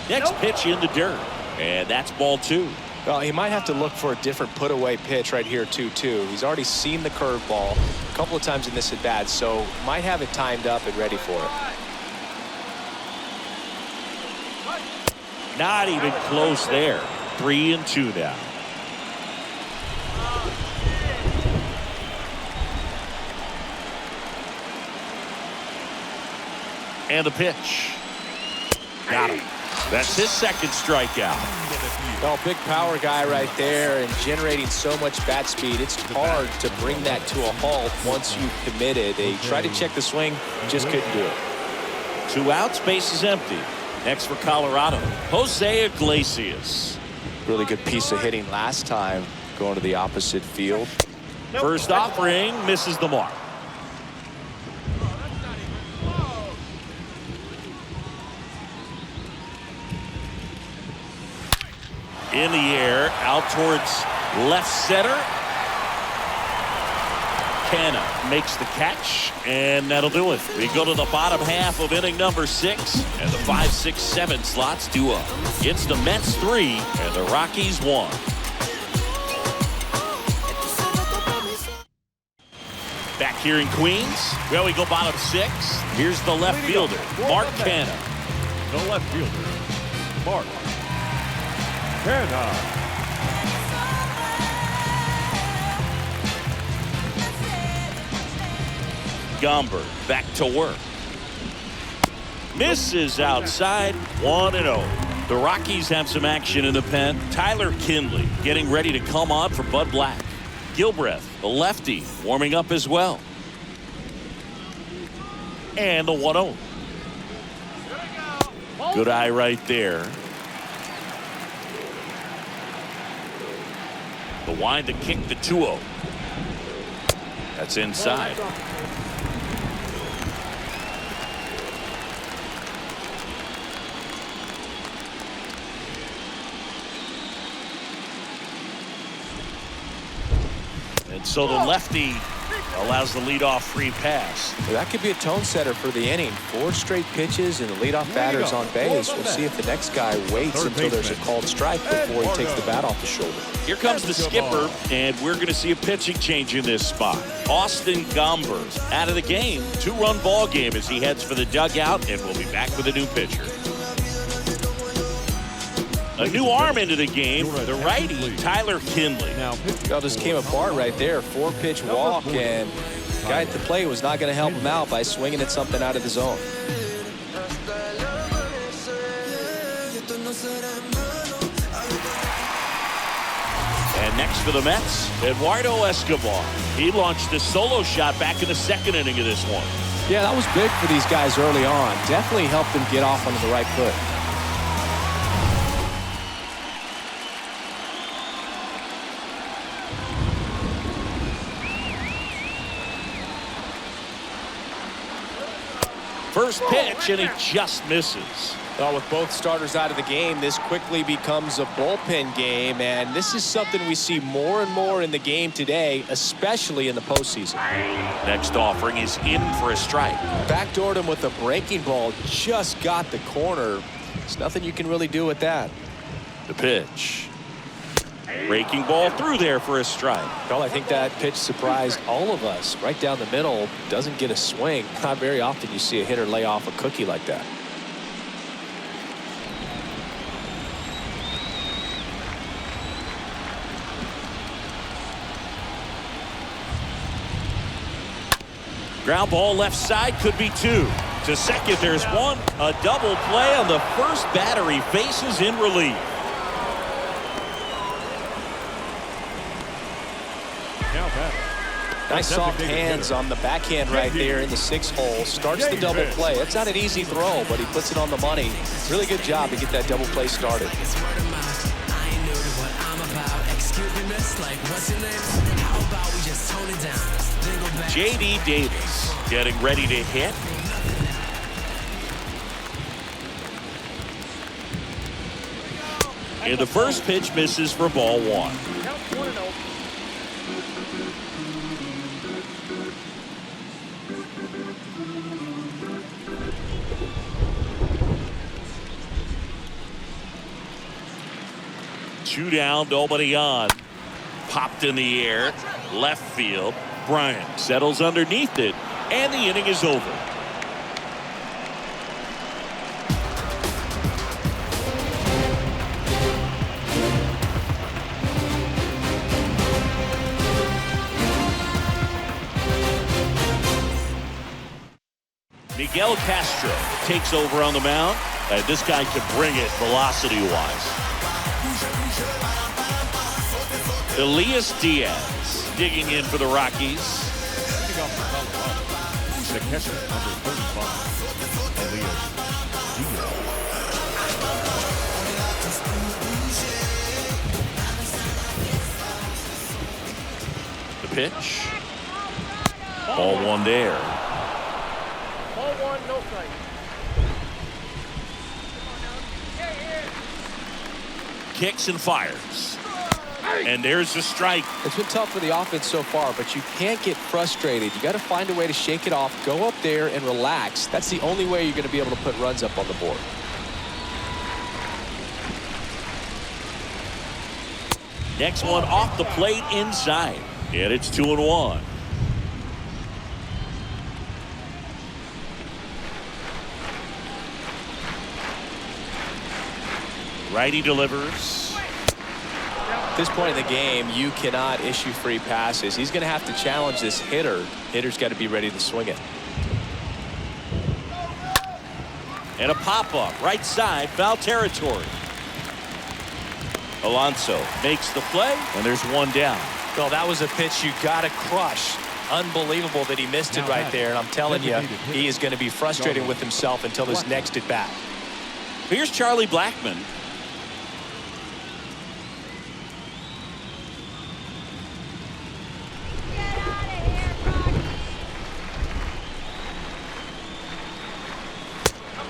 Next pitch in the dirt, and that's ball 2. Well, he might have to look for a different put-away pitch right here, 2-2. He's already seen the curveball a couple of times in this at-bat, so might have it timed up and ready for it. Not even close there. 3-2 now. And the pitch. Got him. That's his second strikeout. Well, big power guy right there and generating so much bat speed. It's hard to bring that to a halt once you've committed. They tried to check the swing, just couldn't do it. 2 outs, base is empty. Next for Colorado, Jose Iglesias. Really good piece of hitting last time, going to the opposite field. First offering misses the mark. In the air, out towards left center. Canna makes the catch, and that'll do it. We go to the bottom half of inning number 6, and the 5, 6, 7 slots due up. It's the Mets 3 and the Rockies 1. Back here in Queens, well, we go bottom 6. Here's the left fielder, Mark Canna. The left fielder, Mark Canna. Gomber back to work. Misses outside, 1-0. The Rockies have some action in the pen. Tyler Kinley getting ready to come on for Bud Black. Gilbreth, the lefty, warming up as well. And the 1-0. Good eye right there. The wind to kick the 2-0. That's inside. And so the lefty allows the leadoff free pass. Well, that could be a tone setter for the inning. 4 straight pitches and the leadoff batter's on base. We'll see if the next guy waits until there's a called strike before he takes the bat off the shoulder. Here comes the skipper, and we're going to see a pitching change in this spot. Austin Gomber out of the game. 2-run ball game as he heads for the dugout, and we'll be back with a new pitcher. A new arm into the game, the righty, Tyler Kinley. Well, just came apart right there. 4-pitch walk, and the guy at the plate was not going to help him out by swinging at something out of the zone. And next for the Mets, Eduardo Escobar. He launched a solo shot back in the 2nd inning of this one. Yeah, that was big for these guys early on. Definitely helped them get off onto the right foot. First pitch, and he just misses. Well, with both starters out of the game, this quickly becomes a bullpen game, and this is something we see more and more in the game today, especially in the postseason. Next offering is in for a strike. Backdoored him with a breaking ball, just got the corner. There's nothing you can really do with that. The pitch. Breaking ball through there for a strike. Well, I think that pitch surprised all of us. Right down the middle, doesn't get a swing. Not very often you see a hitter lay off a cookie like that. Ground ball left side, could be two. To second, there's one. A double play on the first batter he faces in relief. Now batter. Nice soft hands on the backhand right there in the 6-hole. Starts the double play. It's not an easy throw, but he puts it on the money. Really good job to get that double play started. J.D. Davis getting ready to hit. And the first pitch misses for ball one. Count 1-0. Two down, nobody on. Popped in the air, left field. Bryant settles underneath it, and the inning is over. Miguel Castro takes over on the mound, and this guy can bring it velocity-wise. Elias Diaz digging in for the Rockies. Picking up for Colorado. The catcher, number 35, Elias Diaz. The pitch. Ball one there. Ball 1, no strike. Kicks and fires. And there's the strike. It's been tough for the offense so far, but you can't get frustrated. You got to find a way to shake it off, go up there and relax. That's the only way you're going to be able to put runs up on the board. Next one off the plate inside. And it's 2-1. Righty delivers. At this point in the game, you cannot issue free passes. He's going to have to challenge this hitter. Hitter's got to be ready to swing it. And a pop-up right side, foul territory. Alonso makes the play, and there's one down. Well, that was a pitch you got to crush. Unbelievable that he missed it right there. And I'm telling you, he is going to be frustrated with himself until his next at bat. Here's Charlie Blackmon.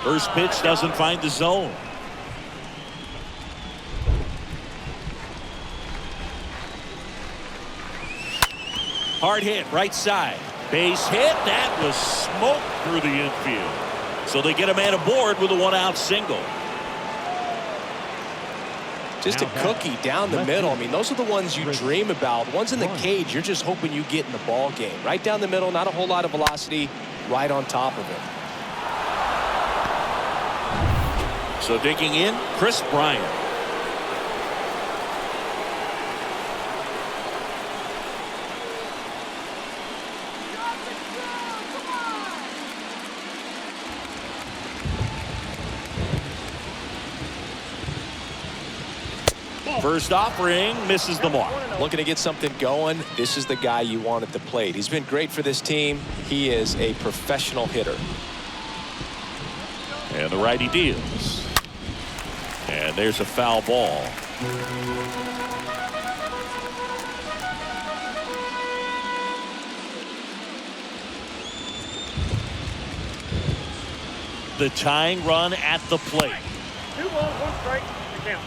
First pitch doesn't find the zone. Hard hit right side. Base hit. That was smoke through the infield. So they get a man aboard with a one-out single. Just a cookie down the middle. I mean, those are the ones you dream about. Ones in the cage, you're just hoping you get in the ball game. Right down the middle, not a whole lot of velocity, right on top of it. So digging in, Chris Bryant. First offering misses the mark. Looking to get something going. This is the guy you want at the plate. He's been great for this team. He is a professional hitter. And the righty deals. And there's a foul ball. The tying run at the plate. 2 balls, 1 strike. The count.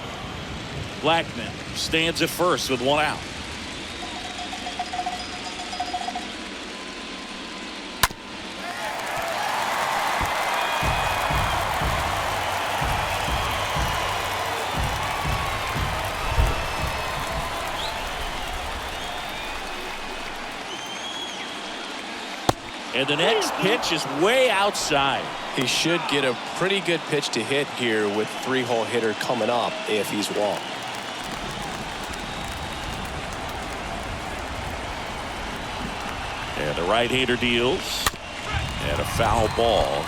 Blackmon stands at first with one out. And the next pitch is way outside. He should get a pretty good pitch to hit here with 3-hole hitter coming up if he's walked. And the right-hander deals. And a foul ball.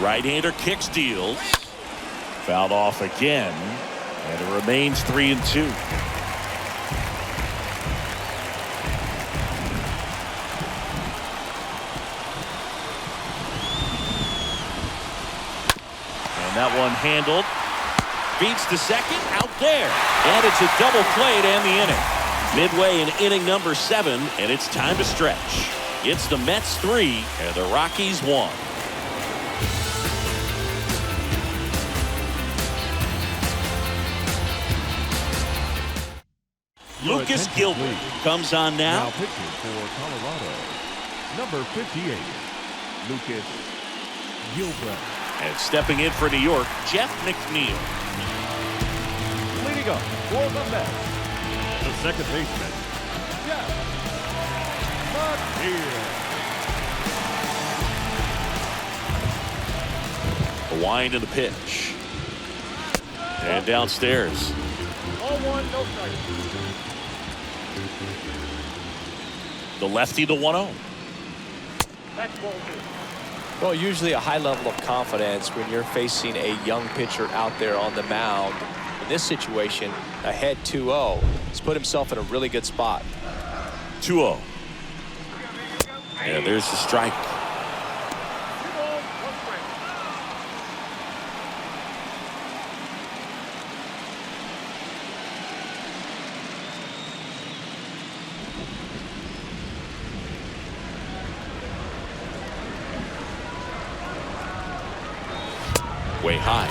Right-hander kicks, deals. Fouled off again. And it remains 3-2. And that one handled. Beats the second, out there. And it's a double play to end the inning. Midway in inning number 7, and it's time to stretch. It's the Mets 3 and the Rockies 1. Lucas Gilbert comes on now. Now pitching for Colorado, number 58, Lucas Gilbert. And stepping in for New York, Jeff McNeil. Leading up for the Mets, the second baseman, Jeff McNeil. The wind of the pitch. And downstairs. Ball 1, no strike. The lefty, the 1-0. That's ball 2. Well, usually a high level of confidence when you're facing a young pitcher out there on the mound. In this situation, ahead 2-0. He's put himself in a really good spot. 2-0. And there's the strike. 2 balls, 1 strike. Way high.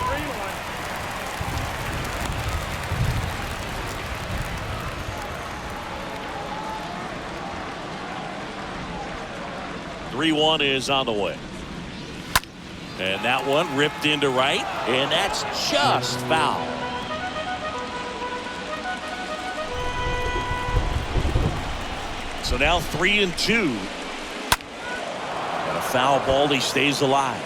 3-1 is on the way. And that one ripped into right, and that's just foul. So now 3-2. And a foul ball, he stays alive.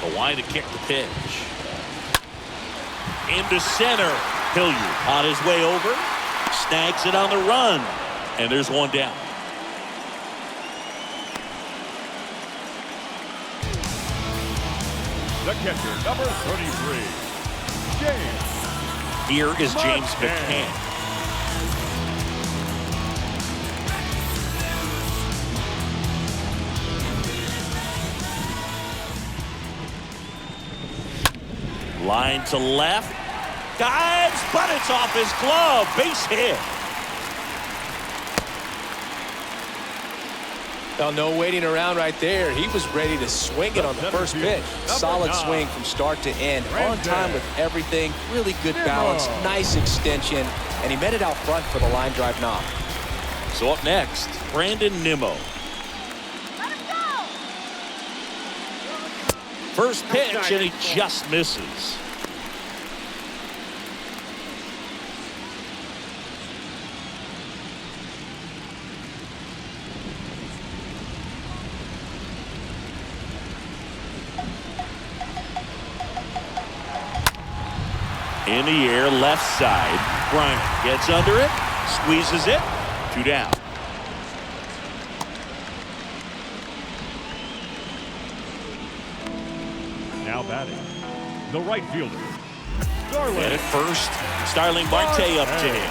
The line to kick the pitch. Into center. Hilliard on his way over. Snags it on the run. And there's one down. The catcher, number 33, James. Here is James McCann. Line to left. Dives, but it's off his glove. Base hit. Well, no waiting around right there. He was ready to swing it on the first pitch. Solid swing from start to end. On time with everything. Really good balance. Nice extension. And he met it out front for the line drive knock. So up next, Brandon Nimmo. First pitch, and he just misses. In the air, left side. Bryant gets under it, squeezes it. 2 down. Now batting, the right fielder, Starling. And at first, Starling Marte up to him.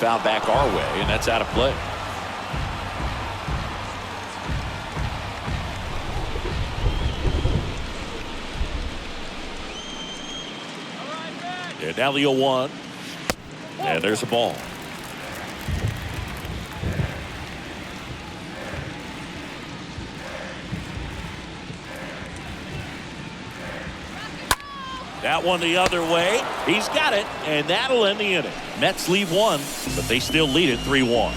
Foul back our way, and that's out of play. And now the 0-1. And there's a ball. That one the other way. He's got it, and that'll end the inning. Mets leave one, but they still lead it 3-1.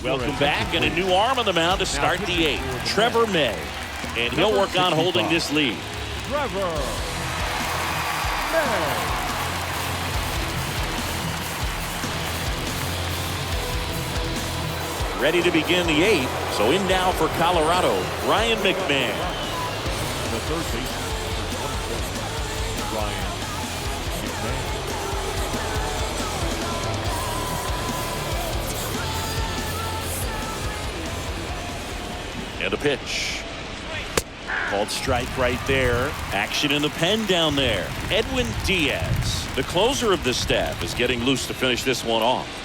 Welcome back, and a new arm on the mound to start the eighth. Trevor May, and he'll work on holding this lead. Trevor May. Ready to begin the eighth. So in now for Colorado, Ryan McMahon. The third baseman, number 24, Ryan McMahon. And a pitch. Called strike right there. Action in the pen down there. Edwin Diaz, the closer of the staff, is getting loose to finish this one off.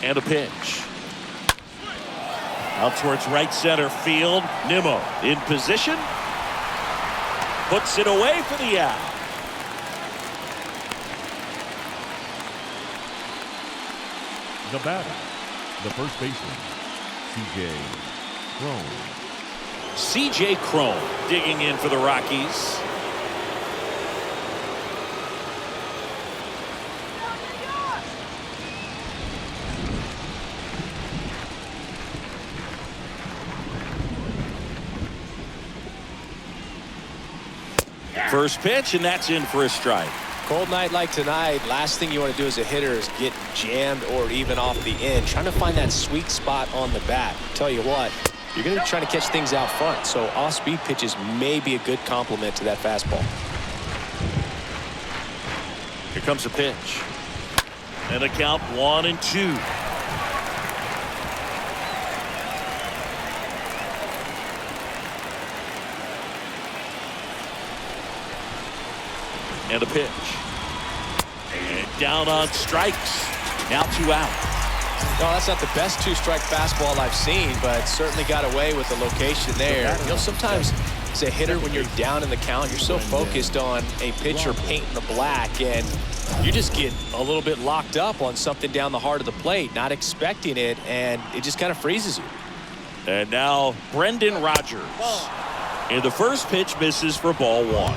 And a pitch. Out towards right center field. Nimmo in position. Puts it away for the out. The batter, the first baseman, C.J. Crow. C.J. Crow digging in for the Rockies. First pitch, and that's in for a strike. Cold night like tonight, last thing you want to do as a hitter is get jammed or even off the end. Trying to find that sweet spot on the bat. Tell you what, you're going to be trying to catch things out front, so off-speed pitches may be a good complement to that fastball. Here comes a pitch. And a count 1-2. And a pitch. And down on strikes. Now 2 out. No, that's not the best two-strike fastball I've seen, but certainly got away with the location there. You know, sometimes as a hitter, when you're down in the count, you're so focused on a pitcher painting the black, and you just get a little bit locked up on something down the heart of the plate, not expecting it, and it just kind of freezes you. And now Brendan Rodgers. And the first pitch misses for ball 1.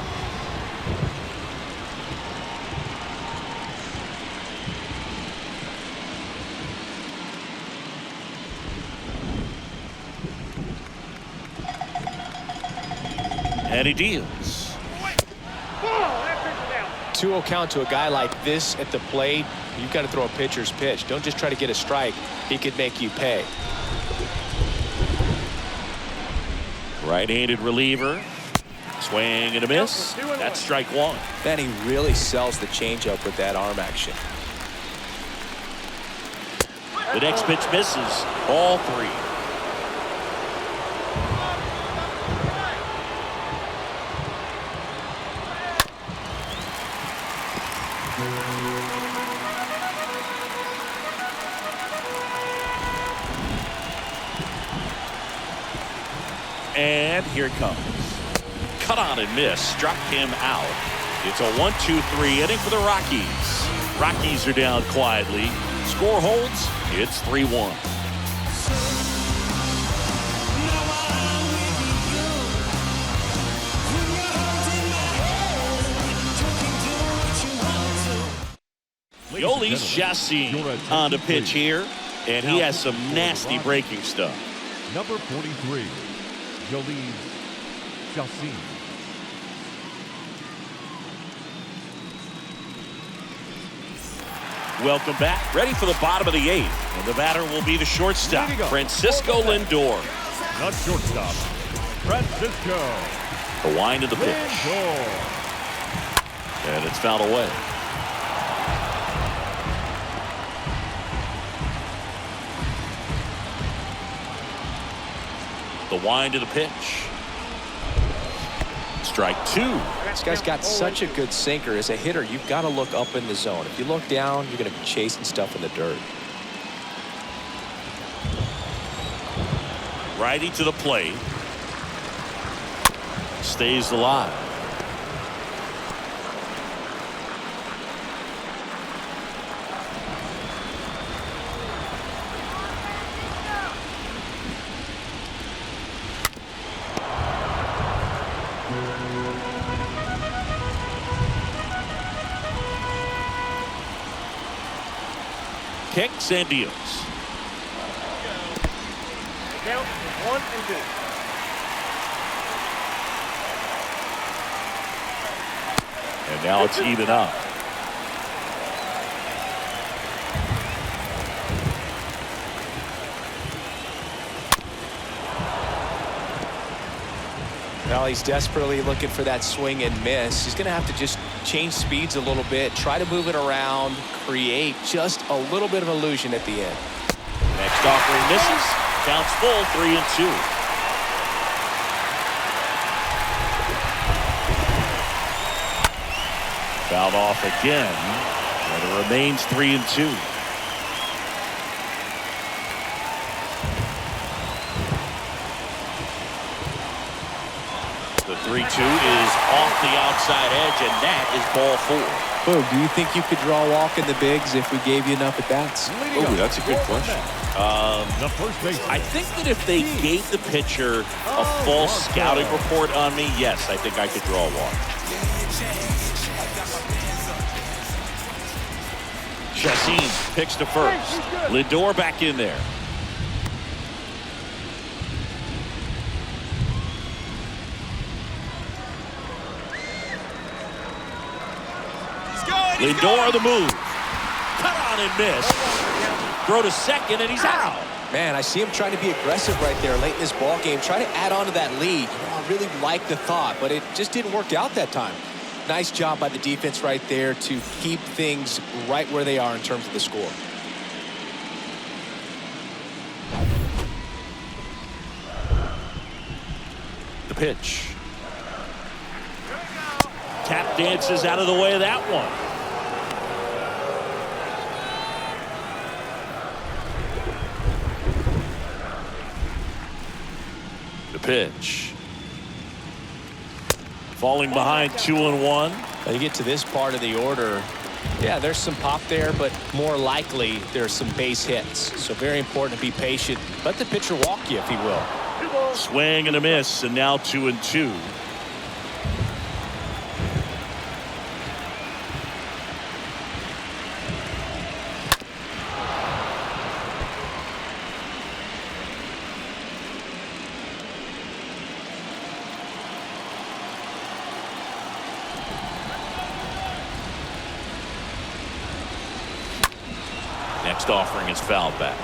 And he deals. 2-0 count to a guy like this at the plate. You've got to throw a pitcher's pitch. Don't just try to get a strike. He could make you pay. Right-handed reliever. Swing and a miss. That's strike 1. Then he really sells the changeup with that arm action. The next pitch misses. Ball 3. And here it comes. Cut on and miss. Struck him out. It's a 1-2-3 inning for the Rockies. Rockies are down quietly. Score holds. It's 3-1. Yolis Chassin on the pitch here, and he has some nasty breaking stuff. Number 43, Yolis Chassin. Welcome back. Ready for the bottom of the 8th. And the batter will be the shortstop, Francisco Lindor. Not shortstop, Francisco. The wind of the pitch. Lindor. And it's fouled away. The wind of the pitch. Strike 2. This guy's got such a good sinker. As a hitter, you've got to look up in the zone. If you look down, you're going to be chasing stuff in the dirt. Righty to the plate. stays alive. Kicks and deals. Count 1 and 2. And now it's even up. Well, he's desperately looking for that swing and miss. He's going to have to just change speeds a little bit, try to move it around, create just a little bit of illusion at the end. Next offering misses. Counts full, 3-2. Fouled off again, and it remains 3-2. The 3-2 is off the outside edge, and that is ball 4. Boog, do you think you could draw a walk in the bigs if we gave you enough at bats? Oh, that's a good question. The first base. I think that if they gave the pitcher a false scouting report on me, yes, I think I could draw a walk. Chassin picks to first. Lindor back in there. Lindor the move. Cut on and miss. Throw to second and he's out. Man, I see him trying to be aggressive right there late in this ball game, try to add on to that lead. I really like the thought, but it just didn't work out that time. Nice job by the defense right there to keep things right where they are in terms of the score. The pitch. Tap dances out of the way of that one. The pitch. Falling behind 2-1. Now you get to this part of the order. Yeah, there's some pop there, but more likely there's some base hits. So very important to be patient. Let the pitcher walk you, if he will. Swing and a miss, and now 2-2. Next offering is fouled back.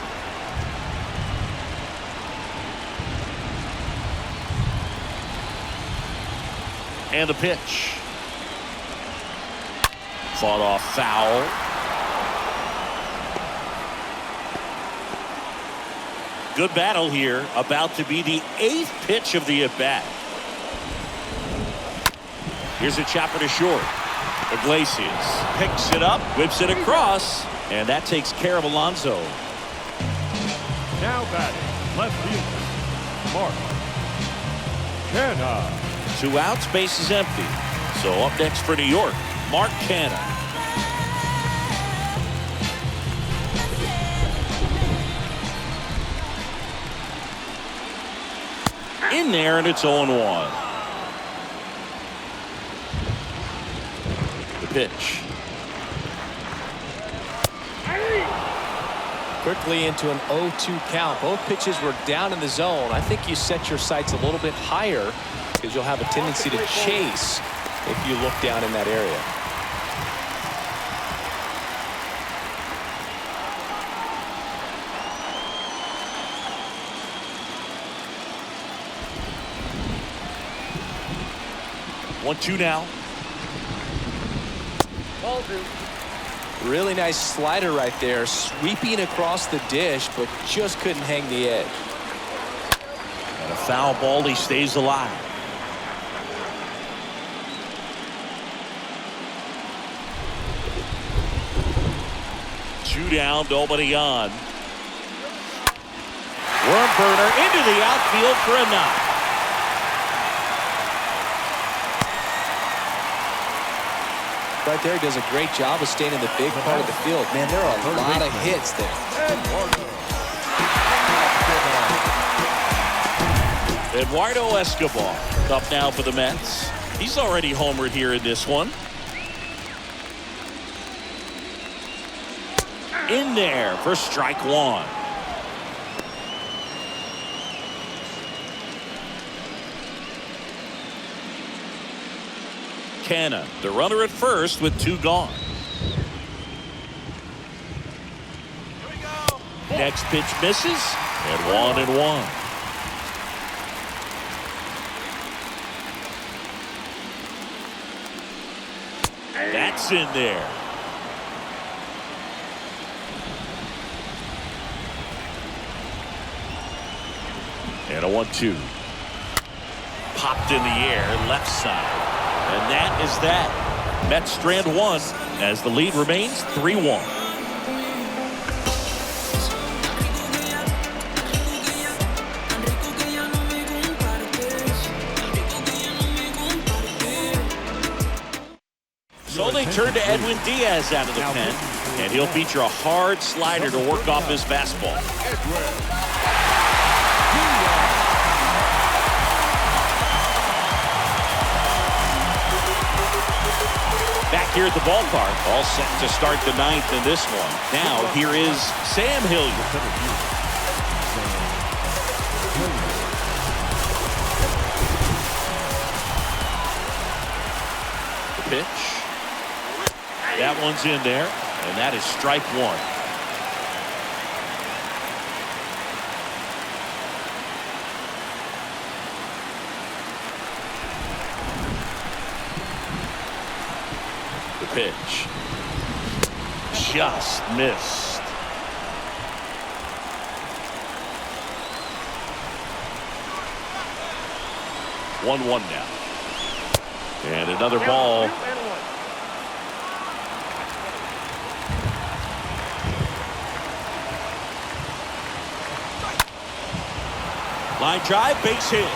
And the pitch. Fought off foul. Good battle here. About to be the 8th pitch of the at-bat. Here's a chopper to short. Iglesias picks it up, whips it across, and that takes care of Alonso. Now batting, left field, Mark Canha. 2 outs, base is empty. So up next for New York, Mark Canha. In there, and it's 0-1. The pitch. Quickly into an 0-2 count. Both pitches were down in the zone. I think you set your sights a little bit higher because you'll have a tendency to chase if you look down in that area. One, two now. Ball 2. Really nice slider right there, sweeping across the dish, but just couldn't hang the edge. And a foul ball, he stays alive. Two down, nobody on. Worm burner into the outfield for a knock. Right there, he does a great job of staying in the big part of the field. Man, there are a lot of hits there. Eduardo Escobar up now for the Mets. He's already homered here in this one. In there for strike one. Canna, the runner at first with 2 gone. Next pitch misses, and 1-1. That's in there. And a 1-2. Popped in the air, left side. And that is that. Mets strand 1 as the lead remains 3-1. So they turn to Edwin Diaz out of the pen, and he'll feature a hard slider to work off his fastball. Back here at the ballpark, all set to start the 9th in this one. Now here is Sam Hilliard. The pitch. That one's in there, and that is strike 1. Pitch. Just missed. One now. And another ball. Line drive, base hit.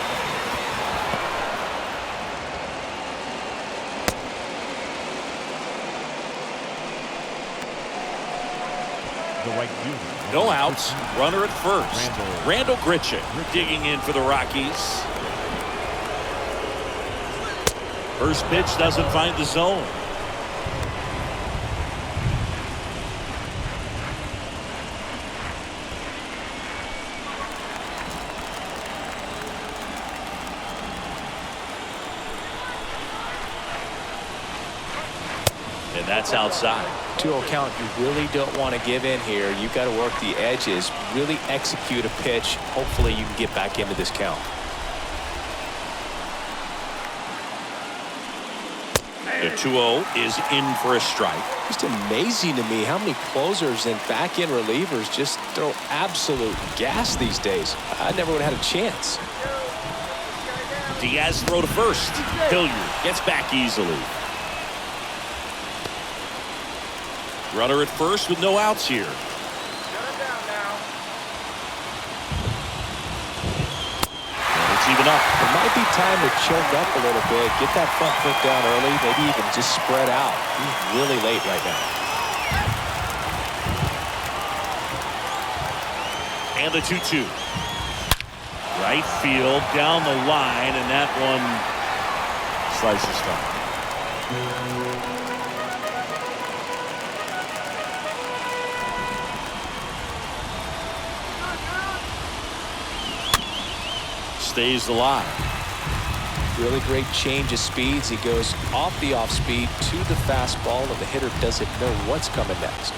No outs. Runner at first. Randall Grichuk digging in for the Rockies. First pitch doesn't find the zone. And that's outside. 2-0 count. You really don't want to give in here. You've got to work the edges, really execute a pitch. Hopefully you can get back into this count. The 2-0 is in for a strike. Just amazing to me how many closers and back-end relievers just throw absolute gas these days. I never would have had a chance. Diaz throw to first. Hilliard gets back easily. Runner at first with no outs here. And it's even up. It might be time to choke up a little bit, get that front foot down early, maybe even just spread out. He's really late right now. And the 2-2. Right field, down the line, and that one slices foul. Stays alive. Really great change of speeds. He goes off the off speed to the fastball, and the hitter doesn't know what's coming next.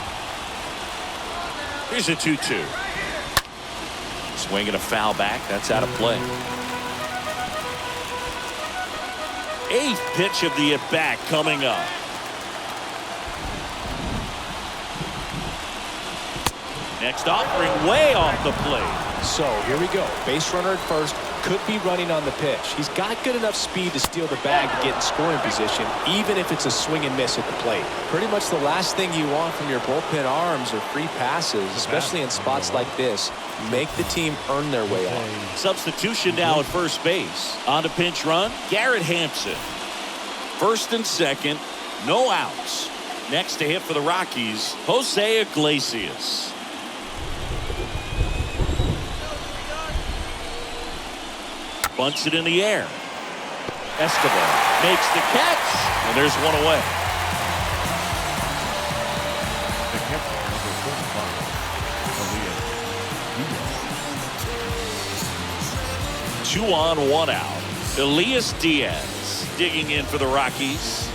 Here's a 2-2. Swinging a foul back. That's out of play. 8th pitch of the at-bat coming up. Next offering way off the plate. So here we go. Base runner at first. Could be running on the pitch. He's got good enough speed to steal the bag to get in scoring position, even if it's a swing and miss at the plate. Pretty much the last thing you want from your bullpen arms are free passes, especially in spots like this. Make the team earn their way on. Substitution now at first base. On to pinch run, Garrett Hampson. First and second, No outs. Next to hit for the Rockies, Jose Iglesias. Bunts it in the air. Escobar makes the catch, and there's one away. The catcher, number 45, 2 on, 1 out. Elias Diaz digging in for the Rockies.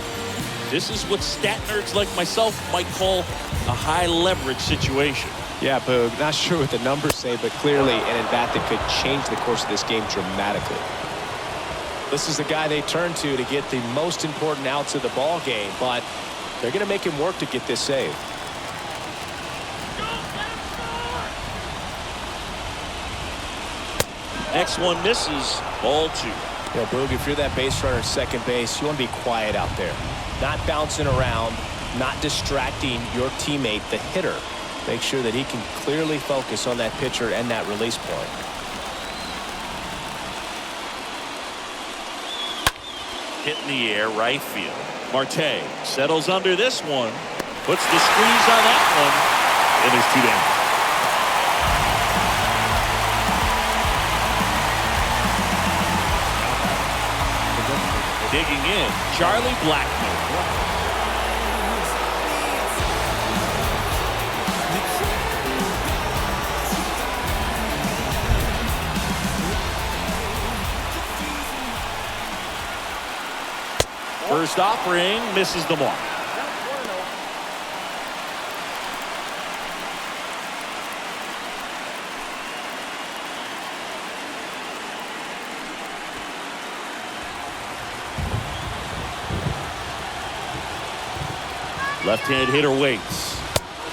This is what stat nerds like myself might call a high leverage situation. Yeah, Boog, not sure what the numbers say, but clearly an at-bat that could change the course of this game dramatically. This is the guy they turn to get the most important outs of the ball game, but they're going to make him work to get this save. Next one misses. Ball 2. You know, Boog, if you're that base runner at second base, you want to be quiet out there. Not bouncing around, not distracting your teammate, the hitter. Make sure that he can clearly focus on that pitcher and that release point. Hit in the air, right field. Marte settles under this one. Puts the squeeze on that one. And there's 2 down. Digging in, Charlie Blackmon. First offering misses the mark. Left-hand hitter waits.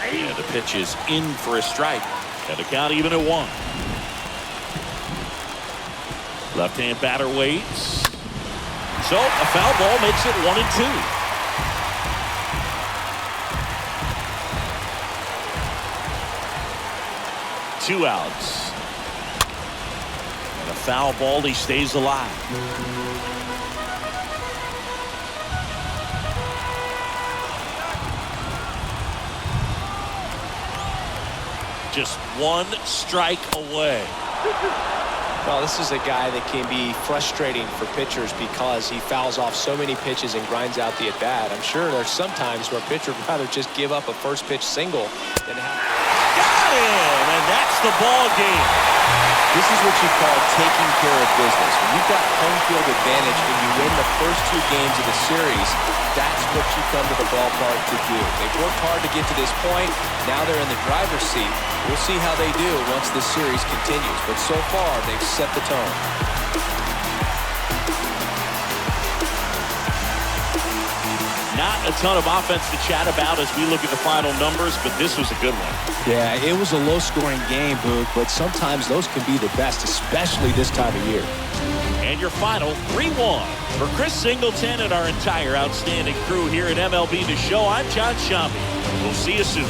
And the pitch is in for a strike. And the count even at 1. Left-hand batter waits. So a foul ball makes it 1-2. Two outs. And a foul ball, he stays alive. Just 1 strike away. Well, this is a guy that can be frustrating for pitchers because he fouls off so many pitches and grinds out the at-bat. I'm sure there's some times where a pitcher would rather just give up a first pitch single than have. Got him, and that's the ball game. This is what you call taking care of business. When you've got home field advantage and you win the first 2 games of the series, that's what you come to the ballpark to do. They've worked hard to get to this point. Now they're in the driver's seat. We'll see how they do once this series continues. But so far, they've set the tone. Not a ton of offense to chat about as we look at the final numbers, but this was a good one. Yeah, it was a low-scoring game, Boog, but sometimes those can be the best, especially this time of year. And your final 3-1. For Chris Singleton and our entire outstanding crew here at MLB The Show, I'm John Shambi. We'll see you soon.